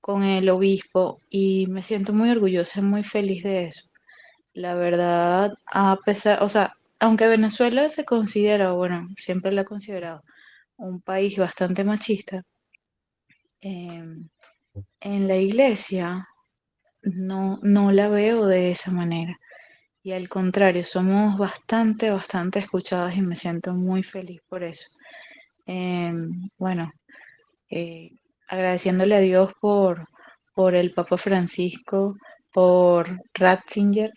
con el obispo, y me siento muy orgullosa, muy feliz de eso. La verdad, a pesar, o sea, aunque Venezuela se considera, bueno, siempre la ha considerado un país bastante machista, em, en la iglesia no la veo de esa manera. Y al contrario, somos bastante escuchadas y me siento muy feliz por eso. Bueno, eh, agradeciéndole a Dios por el Papa Francisco, por Ratzinger,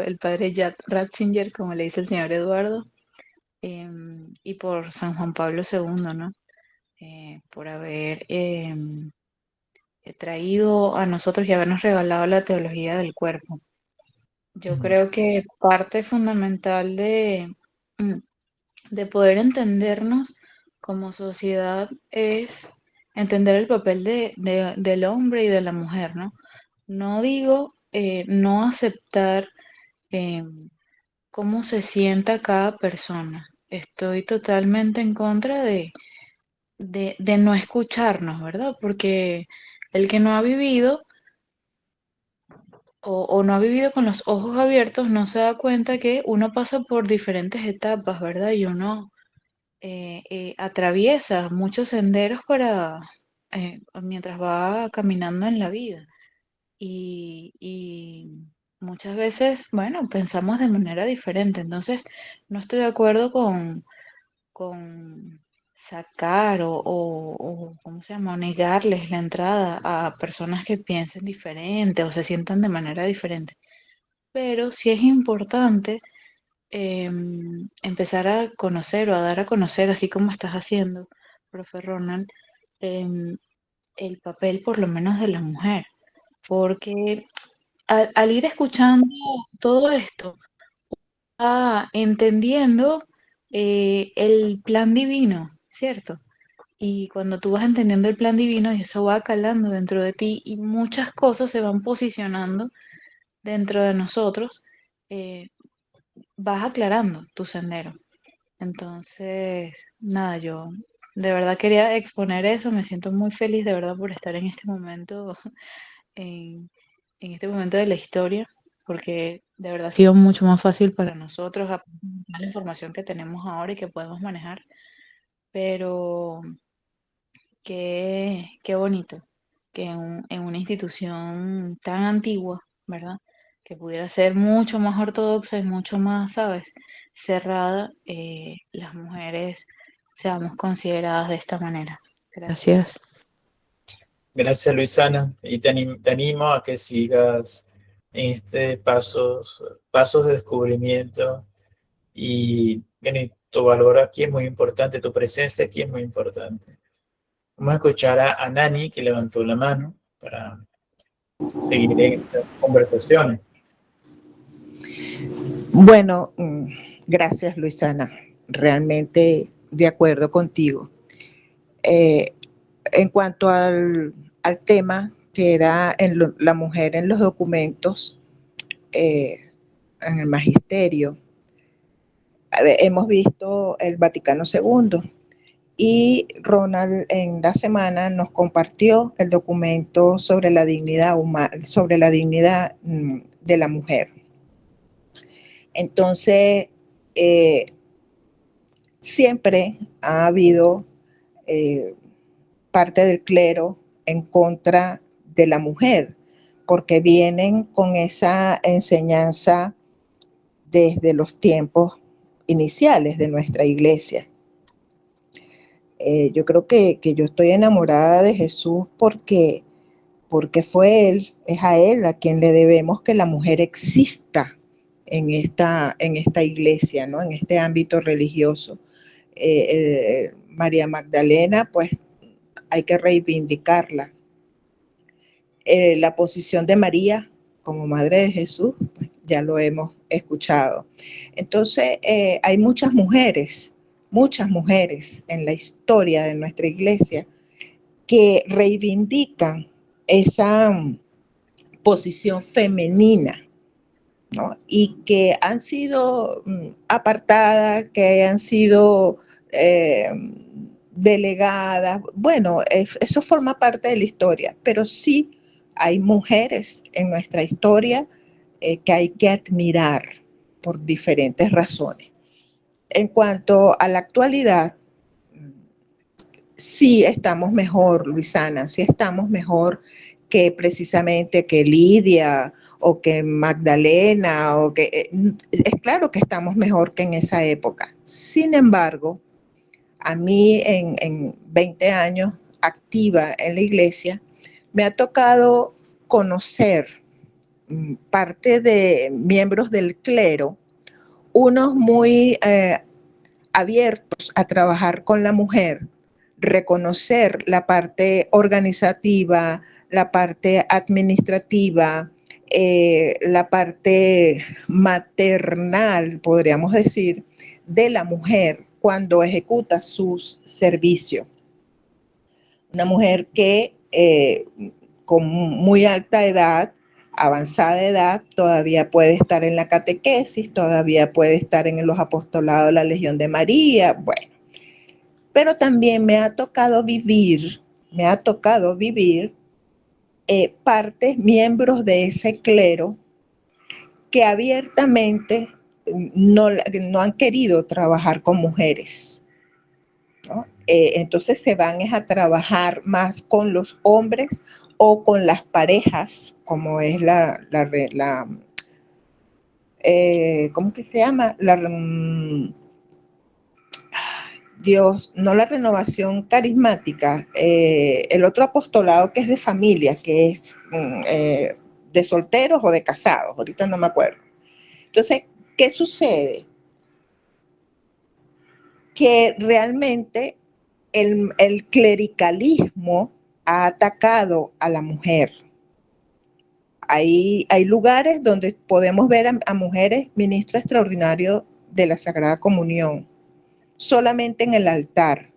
el padre Ratzinger, como le dice el señor Eduardo, y por San Juan Pablo II, ¿no? Por haber traído a nosotros y habernos regalado la teología del cuerpo. Yo creo que parte fundamental mm, de poder entendernos como sociedad es entender el papel del hombre y de la mujer, ¿no? No digo no aceptar eh, cómo se sienta cada persona. Estoy totalmente en contra de no escucharnos, ¿verdad? Porque el que no ha vivido o no ha vivido con los ojos abiertos no se da cuenta que uno pasa por diferentes etapas, ¿verdad? Y uno atraviesa muchos senderos mientras va caminando en la vida. Y muchas veces, bueno, pensamos de manera diferente. Entonces, no estoy de acuerdo con sacar o, ¿cómo se llama? O negarles la entrada a personas que piensen diferente o se sientan de manera diferente. Pero sí es importante empezar a conocer o a dar a conocer, así como estás haciendo, profe Ronald, em, el papel por lo menos de la mujer, porque al ir escuchando todo esto, entendiendo el plan divino, ¿cierto? Y cuando tú vas entendiendo el plan divino, eso va calando dentro de ti y muchas cosas se van posicionando dentro de nosotros, eh, vas aclarando tu sendero. Entonces, nada, yo de verdad quería exponer eso, me siento muy feliz de verdad por estar en este momento, en, en este momento de la historia, porque de verdad ha sido mucho más fácil para nosotros aprovechar la información que tenemos ahora y que podemos manejar, pero qué bonito que en una institución tan antigua, ¿verdad? Que pudiera ser mucho más ortodoxa y mucho más, ¿sabes? Cerrada, las mujeres seamos consideradas de esta manera. Gracias. Gracias, Luisana. Y te animo a que sigas en pasos de descubrimiento. Y bueno, y tu valor aquí es muy importante, tu presencia aquí es muy importante. Vamos a escuchar a Nani, que levantó la mano para seguir en estas conversaciones. Bueno, gracias, Luisana. Realmente de acuerdo contigo. En cuanto al tema que era la mujer en los documentos, en el magisterio, hemos visto el Vaticano II y Ronald en la semana nos compartió el documento sobre la dignidad humana, sobre la dignidad de la mujer. Entonces, siempre ha habido parte del clero en contra de la mujer, porque vienen con esa enseñanza desde los tiempos iniciales de nuestra iglesia. Yo creo que yo estoy enamorada de Jesús porque fue Él, es a Él a quien le debemos que la mujer exista en esta iglesia, ¿no? En este ámbito religioso. María Magdalena, pues hay que reivindicarla. La posición de María como madre de Jesús, pues ya lo hemos escuchado. Entonces, hay muchas mujeres en la historia de nuestra iglesia que reivindican esa posición femenina, ¿no? Y que han sido apartadas, que han sido delegadas. Bueno, eso forma parte de la historia, pero sí hay mujeres en nuestra historia que hay que admirar por diferentes razones. En cuanto a la actualidad, sí estamos mejor, Luisana, sí estamos mejor que precisamente que Lidia o que Magdalena, o que es claro que estamos mejor que en esa época. Sin embargo, a mí en 20 años activa en la iglesia, me ha tocado conocer parte de miembros del clero, unos muy abiertos a trabajar con la mujer, reconocer la parte organizativa, la parte administrativa, la parte maternal, podríamos decir, de la mujer cuando ejecuta sus servicios. Una mujer que con muy alta edad, avanzada edad, todavía puede estar en la catequesis, todavía puede estar en los apostolados de la Legión de María, bueno. Pero también me ha tocado vivir partes, miembros de ese clero que abiertamente no han querido trabajar con mujeres, ¿no? Entonces se van a trabajar más con los hombres o con las parejas, como es ¿cómo que se llama? Dios, no la renovación carismática, el otro apostolado que es de familia, que es de solteros o de casados, ahorita no me acuerdo. Entonces, ¿qué sucede? Que realmente el clericalismo ha atacado a la mujer. Hay lugares donde podemos ver a mujeres ministros extraordinarios de la Sagrada Comunión, solamente en el altar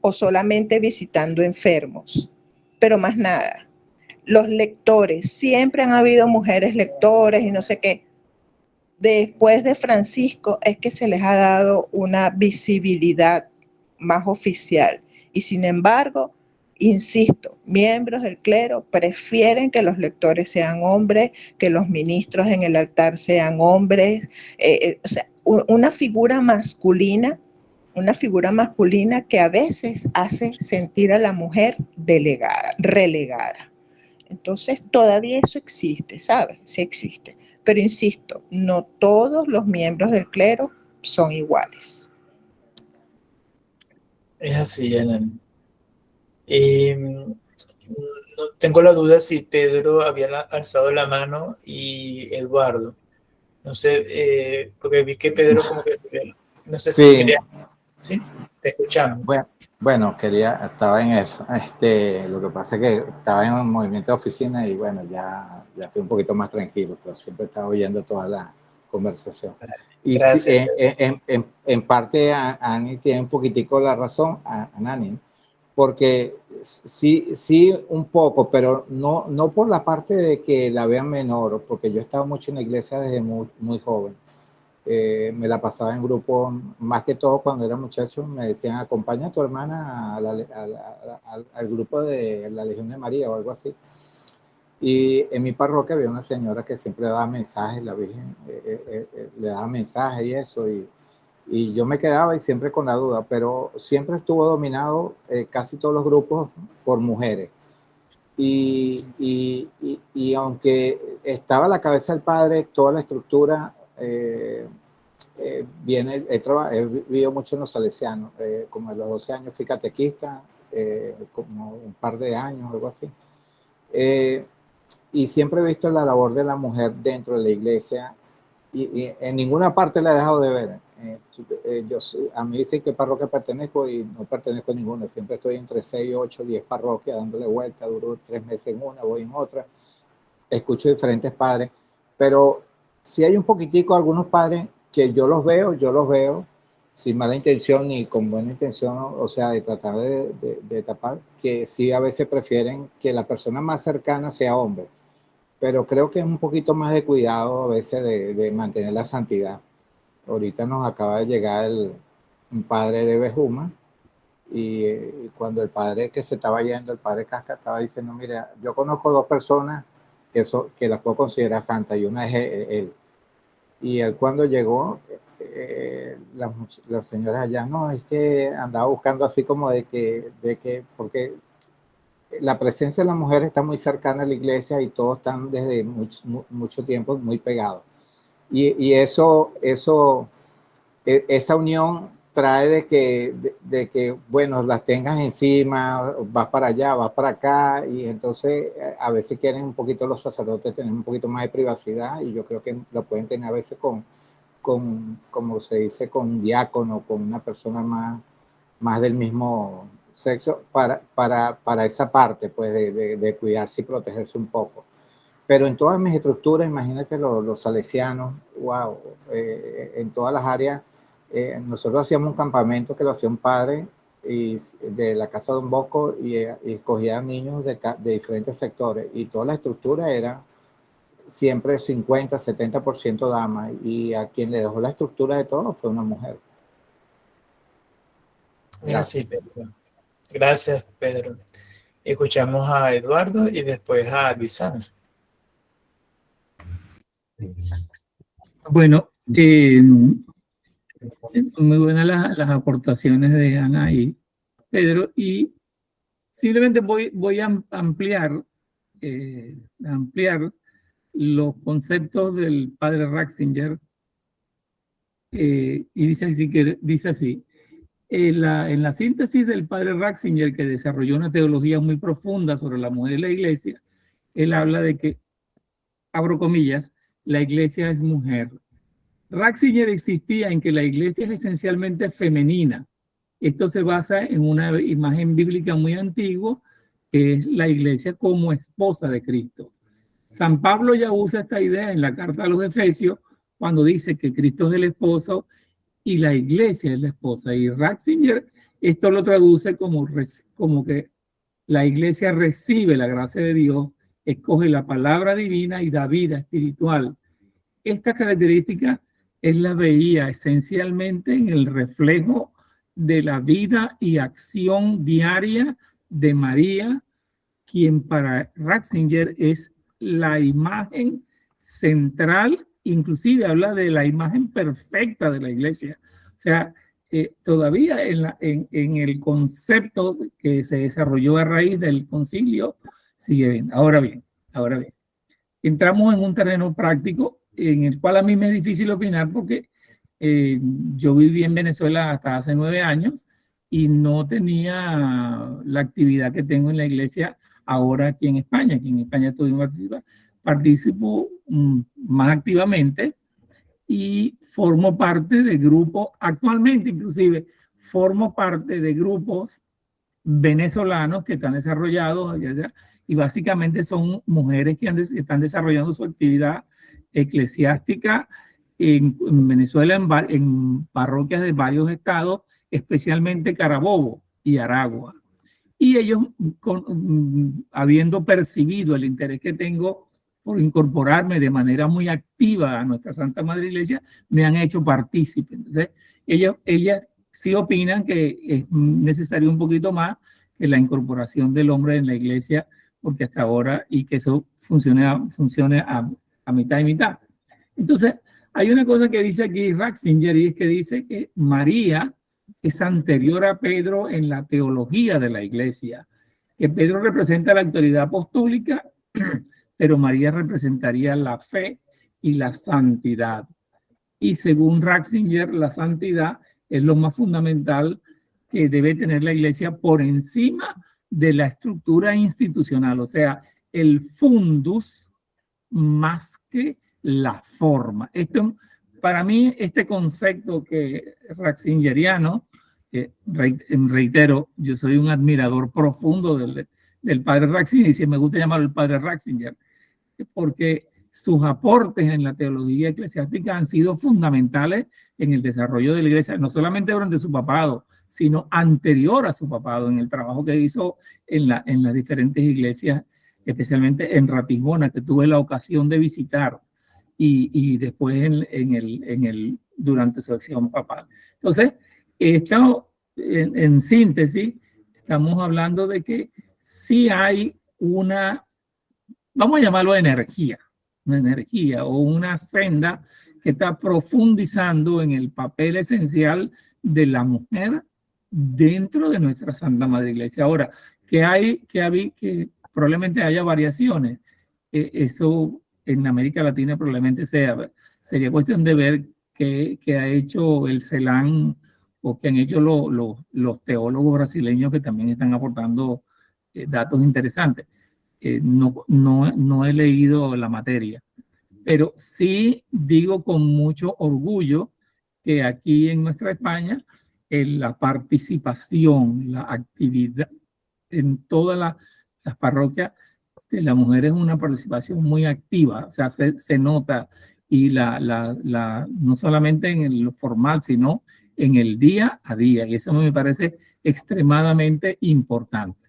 o solamente visitando enfermos, pero más nada. Los lectores, siempre han habido mujeres lectores y no sé qué. Después de Francisco es que se les ha dado una visibilidad más oficial. Y sin embargo, insisto, miembros del clero prefieren que los lectores sean hombres, que los ministros en el altar sean hombres. O sea, una figura masculina que a veces hace sentir a la mujer relegada. Entonces, todavía eso existe, ¿sabes? Sí existe. Pero insisto, no todos los miembros del clero son iguales. Es así, Ana. No tengo la duda si Pedro había alzado la mano y Eduardo. No sé, porque vi que Pedro como que... No sé si Sí, quería... ¿Sí? Te escuchamos. bueno, Bueno, estaba en eso. Lo que pasa es que estaba en un movimiento de oficina y bueno, ya estoy un poquito más tranquilo, pero siempre estaba oyendo toda la conversación. Y sí, Gracias. en parte Ani tiene un poquitico la razón, a Nani, porque sí un poco, pero no por la parte de que la vean menor, porque yo estaba mucho en la iglesia desde muy joven. Me la pasaba en grupo, más que todo cuando era muchacho, me decían, acompaña a tu hermana al grupo de la Legión de María o algo así. Y en mi parroquia había una señora que siempre daba mensajes, la Virgen le daba mensajes y eso, y yo me quedaba y siempre con la duda, pero siempre estuvo dominado casi todos los grupos por mujeres. Y aunque estaba a la cabeza del padre, toda la estructura viene, he vivido mucho en los salesianos, como a los 12 años fui catequista, como un par de años, algo así. Y siempre he visto la labor de la mujer dentro de la iglesia y en ninguna parte la he dejado de ver. A mí dicen qué parroquia pertenezco y no pertenezco a ninguna. Siempre estoy entre 6, 8, 10 parroquias dándole vuelta. Duro 3 meses en una, voy en otra. Escucho diferentes padres, pero si hay un poquitico algunos padres que yo los veo sin mala intención ni con buena intención, o sea, de tratar de tapar, que sí a veces prefieren que la persona más cercana sea hombre, pero creo que es un poquito más de cuidado a veces de mantener la santidad. Ahorita nos acaba de llegar un padre de Bejuma y cuando el padre que se estaba yendo, el padre Casca, estaba diciendo, mira, yo conozco 2 personas que las puedo considerar santas y una es él. Y él cuando llegó, las señoras allá, no, es que andaba buscando así como porque la presencia de la mujer está muy cercana a la iglesia y todos están desde mucho tiempo muy pegados. Y esa unión trae de que, bueno, las tengas encima, vas para allá, vas para acá, y entonces a veces quieren un poquito los sacerdotes tener un poquito más de privacidad, y yo creo que lo pueden tener a veces como se dice, con un diácono, con una persona más del mismo sexo, para esa parte, pues, de cuidarse y protegerse un poco. Pero en todas mis estructuras, imagínate los salesianos, wow, en todas las áreas, nosotros hacíamos un campamento que lo hacía un padre de la casa de Don Bosco y escogía niños de diferentes sectores y toda la estructura era siempre 50-70% damas y a quien le dejó la estructura de todo fue una mujer. Así, Pedro. Gracias, Pedro. Escuchamos a Eduardo y después a Luisana. Bueno, son muy buenas las aportaciones de Ana y Pedro, y simplemente voy a ampliar los conceptos del padre Ratzinger, y dice así, en la síntesis del padre Ratzinger, que desarrolló una teología muy profunda sobre la mujer y la iglesia, él habla de que, abro comillas, la iglesia es mujer. Ratzinger insistía en que la iglesia es esencialmente femenina. Esto se basa en una imagen bíblica muy antigua, que es la iglesia como esposa de Cristo. San Pablo ya usa esta idea en la carta a los Efesios, cuando dice que Cristo es el esposo y la iglesia es la esposa. Y Ratzinger esto lo traduce como que la iglesia recibe la gracia de Dios, escoge la palabra divina y da vida espiritual. Esta característica él la veía esencialmente en el reflejo de la vida y acción diaria de María, quien para Ratzinger es la imagen central, inclusive habla de la imagen perfecta de la iglesia. O sea, todavía en el concepto que se desarrolló a raíz del concilio, sigue bien. Ahora bien, entramos en un terreno práctico en el cual a mí me es difícil opinar porque yo viví en Venezuela hasta hace 9 años y no tenía la actividad que tengo en la iglesia ahora aquí en España. Aquí en España participo más activamente y formo parte de grupos, actualmente inclusive formo parte de grupos venezolanos que están desarrollados allá, y básicamente son mujeres que están desarrollando su actividad eclesiástica en Venezuela, en parroquias de varios estados, especialmente Carabobo y Aragua. Y ellos, habiendo percibido el interés que tengo por incorporarme de manera muy activa a nuestra Santa Madre Iglesia, me han hecho partícipe. Entonces, ellas sí opinan que es necesario un poquito más que la incorporación del hombre en la iglesia, porque hasta ahora, y que eso funcione a mitad y mitad. Entonces, hay una cosa que dice aquí Ratzinger, y es que dice que María es anterior a Pedro en la teología de la iglesia, que Pedro representa la autoridad apostólica, pero María representaría la fe y la santidad. Y según Ratzinger, la santidad es lo más fundamental que debe tener la iglesia por encima de la estructura institucional, o sea, el fundus más que la forma. Esto, para mí, este concepto que ratzingeriano, reitero, yo soy un admirador profundo del padre Ratzinger, y si me gusta llamarlo el padre Ratzinger, porque sus aportes en la teología eclesiástica han sido fundamentales en el desarrollo de la iglesia, no solamente durante su papado, sino anterior a su papado, en el trabajo que hizo en las diferentes iglesias, especialmente en Ratisbona, que tuve la ocasión de visitar, y después durante su acción papal. Entonces, en síntesis, estamos hablando de que sí hay una, vamos a llamarlo una energía o una senda que está profundizando en el papel esencial de la mujer dentro de nuestra Santa Madre Iglesia. Ahora, que probablemente haya variaciones, eso en América Latina probablemente sería cuestión de ver qué ha hecho el CELAN o qué han hecho los teólogos brasileños, que también están aportando datos interesantes. No he leído la materia, pero sí digo con mucho orgullo que aquí en nuestra España, la participación, la actividad en todas las parroquias de la mujer es una participación muy activa, o sea, se nota, y no solamente en lo formal, sino en el día a día, y eso me parece extremadamente importante.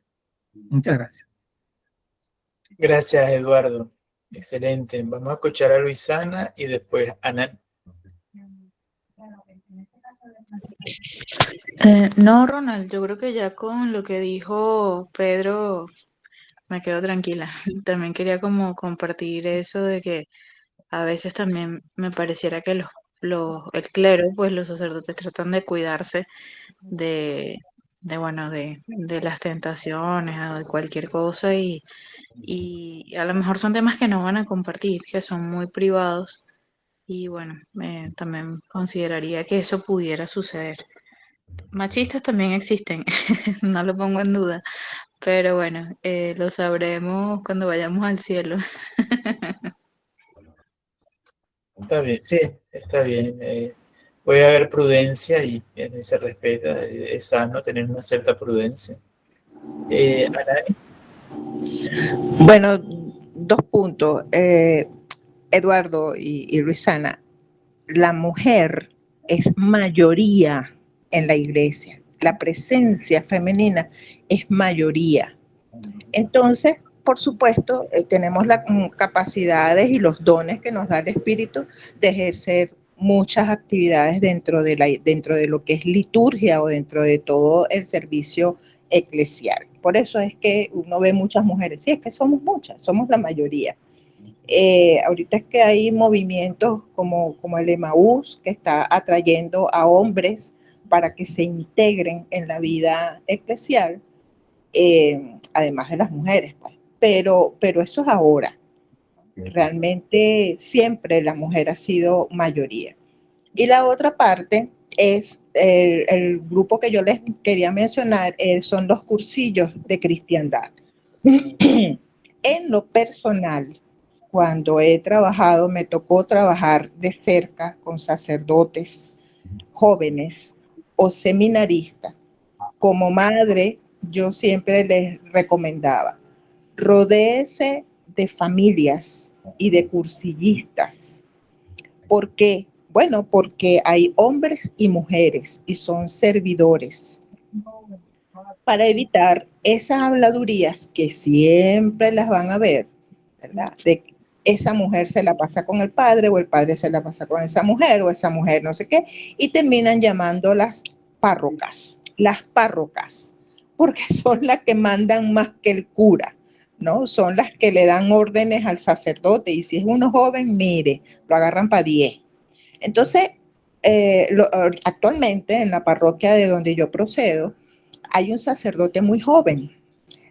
Muchas gracias. Gracias, Eduardo. Excelente. Vamos a escuchar a Luisana y después a Nan. No, Ronald, yo creo que ya con lo que dijo Pedro me quedo tranquila. También quería como compartir eso de que a veces también me pareciera que el clero, pues los sacerdotes tratan de cuidarse de las tentaciones o de cualquier cosa, y a lo mejor son temas que no van a compartir, que son muy privados, y bueno, también consideraría que eso pudiera suceder. Machistas también existen, no lo pongo en duda, pero bueno, lo sabremos cuando vayamos al cielo. Está bien, sí, está bien. Puede haber prudencia y se respeta. Es sano tener una cierta prudencia. Anani. Bueno, 2 puntos. Eduardo y Luisana, la mujer es mayoría en la iglesia. La presencia femenina es mayoría. Entonces, por supuesto, tenemos las capacidades y los dones que nos da el Espíritu de ejercer muchas actividades dentro de lo que es liturgia o dentro de todo el servicio eclesial. Por eso es que uno ve muchas mujeres. Sí, es que somos muchas, somos la mayoría. Ahorita es que hay movimientos como el Emaús, que está atrayendo a hombres para que se integren en la vida eclesial, además de las mujeres, pues. Pero eso es ahora. Realmente siempre la mujer ha sido mayoría. Y la otra parte es el grupo que yo les quería mencionar, son los cursillos de cristiandad. En lo personal, cuando he trabajado, me tocó trabajar de cerca con sacerdotes jóvenes o seminaristas. Como madre yo siempre les recomendaba, rodéese de familias y de cursillistas. ¿Por qué? Bueno, porque hay hombres y mujeres y son servidores para evitar esas habladurías que siempre las van a ver, ¿verdad? De que esa mujer se la pasa con el padre o el padre se la pasa con esa mujer o esa mujer no sé qué, y terminan llamando las párrocas, porque son las que mandan más que el cura, ¿no? Son las que le dan órdenes al sacerdote y si es uno joven, mire, lo agarran para 10. Entonces, actualmente en la parroquia de donde yo procedo, hay un sacerdote muy joven,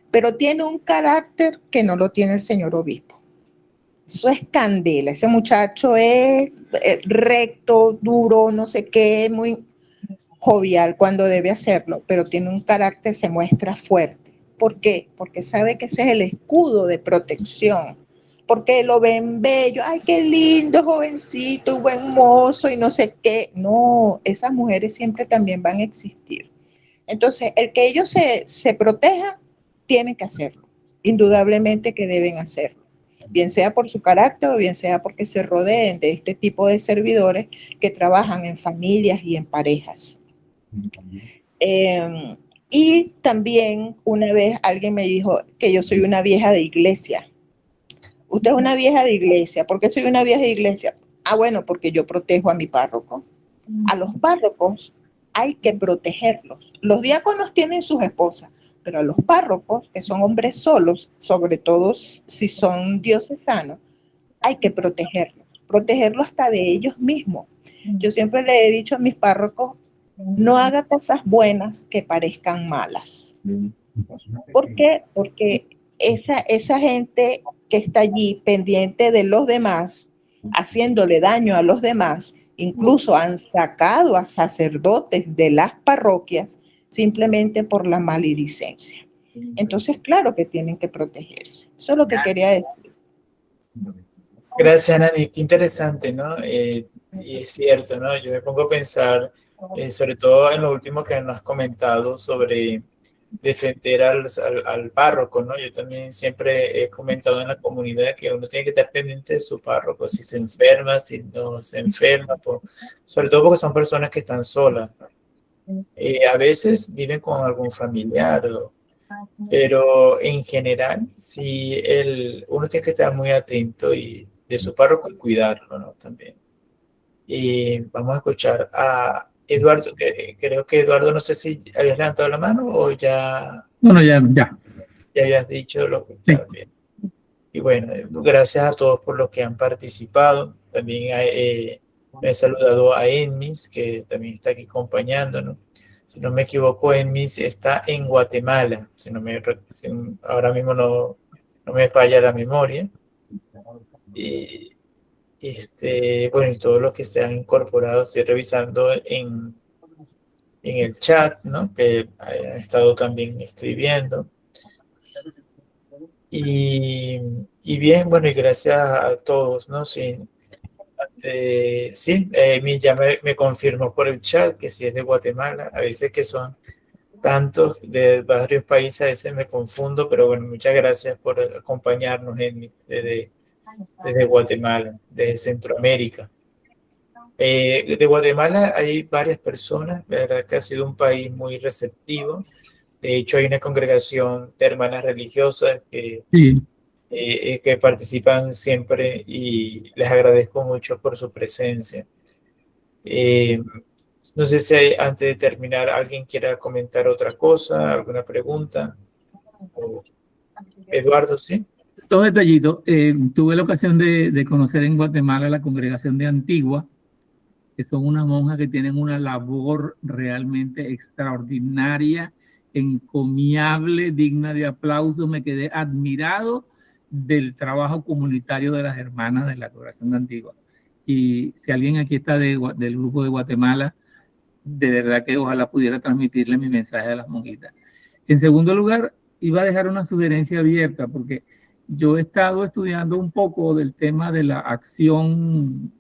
pero tiene un carácter que no lo tiene el señor obispo. Eso es candela, ese muchacho es recto, duro, no sé qué, muy jovial cuando debe hacerlo, pero tiene un carácter, se muestra fuerte. ¿Por qué? Porque sabe que ese es el escudo de protección, porque lo ven bello, ay, qué lindo, jovencito, buen mozo y no sé qué. No, esas mujeres siempre también van a existir. Entonces, el que ellos se protejan, tienen que hacerlo. Indudablemente que deben hacerlo. Bien sea por su carácter o bien sea porque se rodeen de este tipo de servidores que trabajan en familias y en parejas. Y también una vez alguien me dijo que yo soy una vieja de iglesia. Usted es una vieja de iglesia. ¿Por qué soy una vieja de iglesia? Ah, bueno, porque yo protejo a mi párroco. A los párrocos hay que protegerlos. Los diáconos tienen sus esposas, pero a los párrocos, que son hombres solos, sobre todo si son diocesanos, hay que protegerlos hasta de ellos mismos. Yo siempre le he dicho a mis párrocos, no haga cosas buenas que parezcan malas. ¿Por qué? Porque esa gente que está allí pendiente de los demás, haciéndole daño a los demás, incluso han sacado a sacerdotes de las parroquias simplemente por la maledicencia. Entonces, claro que tienen que protegerse. Eso es lo que quería decir. Gracias, Nani. Qué interesante, ¿no? Y es cierto, ¿no? Yo me pongo a pensar, sobre todo en lo último que nos has comentado sobre defender al párroco, ¿no? Yo también siempre he comentado en la comunidad que uno tiene que estar pendiente de su párroco, si se enferma, si no se enferma, sobre todo porque son personas que están solas, ¿no? A veces viven con algún familiar, pero en general, sí, uno tiene que estar muy atento y de su párroco y cuidarlo, ¿no? También. Y vamos a escuchar a Eduardo, que creo que Eduardo, no sé si habías levantado la mano o ya... Bueno, ya. Ya habías dicho lo que Sí. está bien. Y bueno, gracias a todos por los que han participado. También me he saludado a Enmis, que también está aquí acompañándonos. Si no me equivoco, Enmis está en Guatemala. Ahora mismo no me falla la memoria. Y bueno, y todos los que se han incorporado, estoy revisando en el chat, ¿no? Que ha estado también escribiendo. Y bien, bueno, y gracias a todos, ¿no? Sí, ya me confirmó por el chat que sí es de Guatemala. A veces que son tantos de varios países, a veces me confundo, pero bueno, muchas gracias por acompañarnos desde Guatemala, desde Centroamérica. De Guatemala hay varias personas, la verdad que ha sido un país muy receptivo. De hecho, hay una congregación de hermanas religiosas Sí. Que participan siempre y les agradezco mucho por su presencia. No sé si antes de terminar alguien quiera comentar otra cosa, alguna pregunta. Eduardo, ¿sí? Dos detallitos. Tuve la ocasión de conocer en Guatemala la congregación de Antigua, que son unas monjas que tienen una labor realmente extraordinaria, encomiable, digna de aplauso. Me quedé admirado del trabajo comunitario de las hermanas de la congregación de Antigua. Y si alguien aquí está del grupo de Guatemala, de verdad que ojalá pudiera transmitirle mi mensaje a las monjitas. En segundo lugar, iba a dejar una sugerencia abierta porque yo he estado estudiando un poco del tema de la acción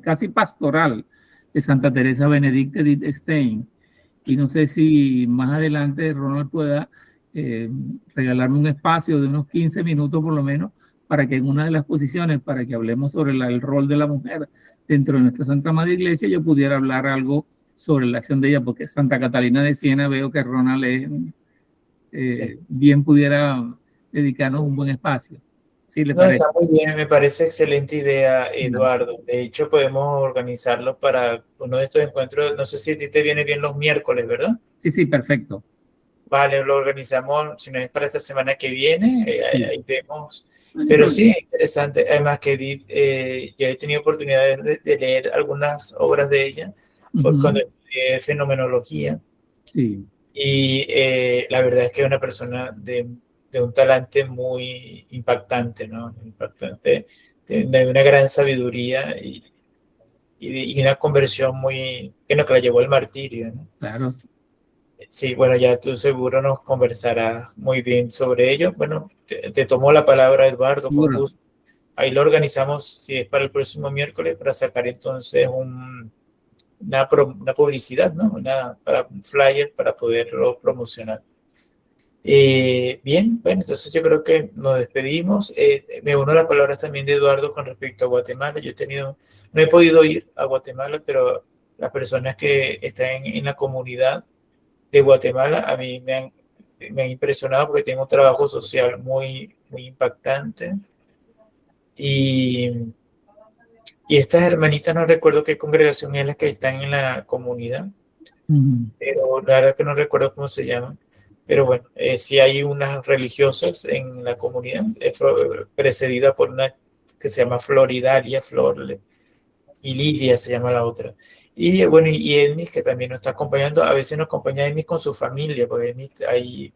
casi pastoral de Santa Teresa Benedicta Edith Stein. y no sé si más adelante Ronald pueda regalarme un espacio de unos 15 minutos por lo menos para que en una de las posiciones, para que hablemos sobre el rol de la mujer dentro de nuestra Santa Madre Iglesia, yo pudiera hablar algo sobre la acción de ella, porque Santa Catalina de Siena veo que Ronald Sí. bien pudiera dedicarnos un buen espacio. ¿Sí le No, parece? está muy bien, me parece excelente idea, Bueno, Eduardo. De hecho, podemos organizarlo para uno de estos encuentros. No sé si a ti te viene bien los miércoles, ¿verdad? sí, perfecto. Vale, lo organizamos, si no es para esta semana que viene, Sí. ahí vemos. No hay Pero problema. sí, es interesante. Además que Edith, ya he tenido oportunidad de leer algunas obras de ella cuando estudié fenomenología. Sí, Y la verdad es que es una persona de un talante muy impactante, ¿no? Impactante, de una gran sabiduría y una conversión muy, que la llevó al martirio, ¿no? claro. Sí, bueno, ya tú seguro nos conversarás muy bien sobre ello. Bueno, te tomo la palabra, Eduardo, con Seguro. gusto. Ahí lo organizamos, si es para el próximo miércoles, para sacar entonces una publicidad, ¿no? Para un flyer para poderlo promocionar. Bien, bueno, entonces yo creo que nos despedimos. Me uno a las palabras también de Eduardo con respecto a Guatemala. No he podido ir a Guatemala, pero las personas que están en la comunidad de Guatemala a mí me han impresionado porque tienen un trabajo social muy, muy impactante. Y, y estas hermanitas, no recuerdo qué congregación es la que están en la comunidad, pero la verdad que no recuerdo cómo se llaman. Pero bueno, sí hay unas religiosas en la comunidad, precedida por una que se llama Floridalia, y Lidia se llama la otra. Y bueno, y Edmis, que también nos está acompañando, a veces nos acompaña Edmis con su familia, porque hay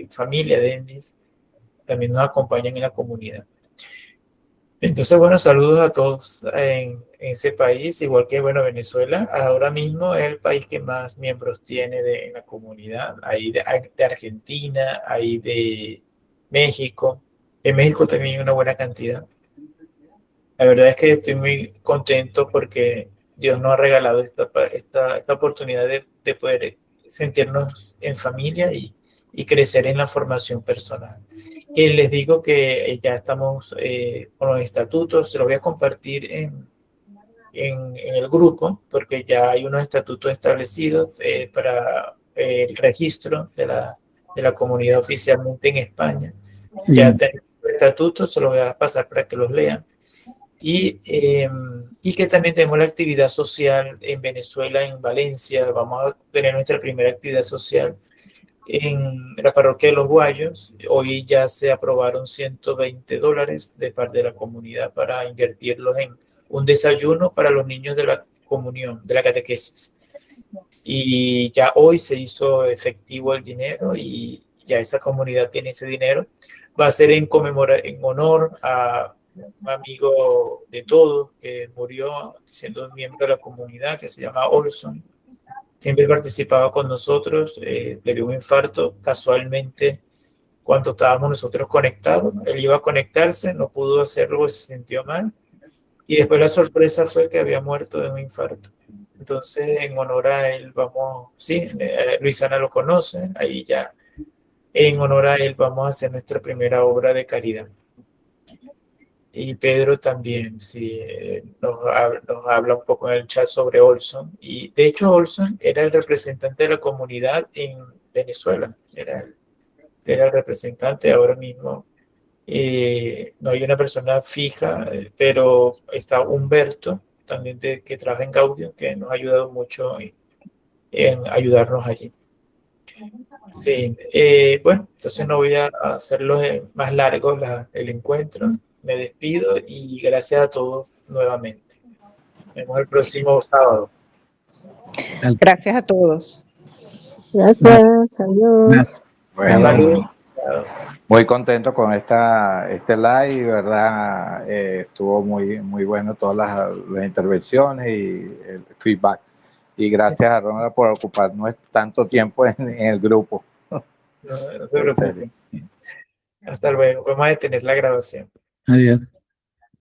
familia de Edmis, también nos acompañan en la comunidad. Entonces, bueno, saludos a todos en ese país, igual que, bueno, Venezuela, ahora mismo es el país que más miembros tiene en la comunidad, hay de Argentina, hay de México, en México también hay una buena cantidad. La verdad es que estoy muy contento porque Dios nos ha regalado esta oportunidad de poder sentirnos en familia y crecer en la formación personal. Y les digo que ya estamos con los estatutos, se los voy a compartir en el grupo, porque ya hay unos estatutos establecidos para el registro de la comunidad oficialmente en España. Ya tenemos los estatutos, se los voy a pasar para que los lean. Y que también tenemos la actividad social en Venezuela, en Valencia. Vamos a tener nuestra primera actividad social en la parroquia de Los Guayos. Hoy ya se aprobaron $120 de parte de la comunidad para invertirlos en un desayuno para los niños de la comunión, de la catequesis. Y ya hoy se hizo efectivo el dinero y ya esa comunidad tiene ese dinero. Va a ser en honor a un amigo de todos que murió siendo un miembro de la comunidad, que se llama Olson. Siempre participaba con nosotros, le dio un infarto casualmente cuando estábamos nosotros conectados. Él iba a conectarse, no pudo hacerlo porque se sintió mal. Y después la sorpresa fue que había muerto de un infarto. Entonces, en honor a él, Luisana lo conoce, ahí ya, en honor a él vamos a hacer nuestra primera obra de caridad. Y Pedro también, sí, nos habla un poco en el chat sobre Olson. Y de hecho, Olson era el representante de la comunidad en Venezuela. Era el representante ahora mismo. No hay una persona fija, pero está Humberto, también que trabaja en Gaudium, que nos ha ayudado mucho en ayudarnos allí. Sí, bueno, entonces no voy a hacerlo más largo el encuentro. Me despido y gracias a todos nuevamente. Nos vemos el próximo sábado. Gracias a todos. Gracias, adiós. Bueno, Saludos. muy contento con este live, ¿verdad? Estuvo muy, muy bueno todas las intervenciones y el feedback. Y gracias a Ronald por ocuparnos tanto tiempo en el grupo. No se preocupen. Hasta luego. Vamos a detener la grabación. Adiós.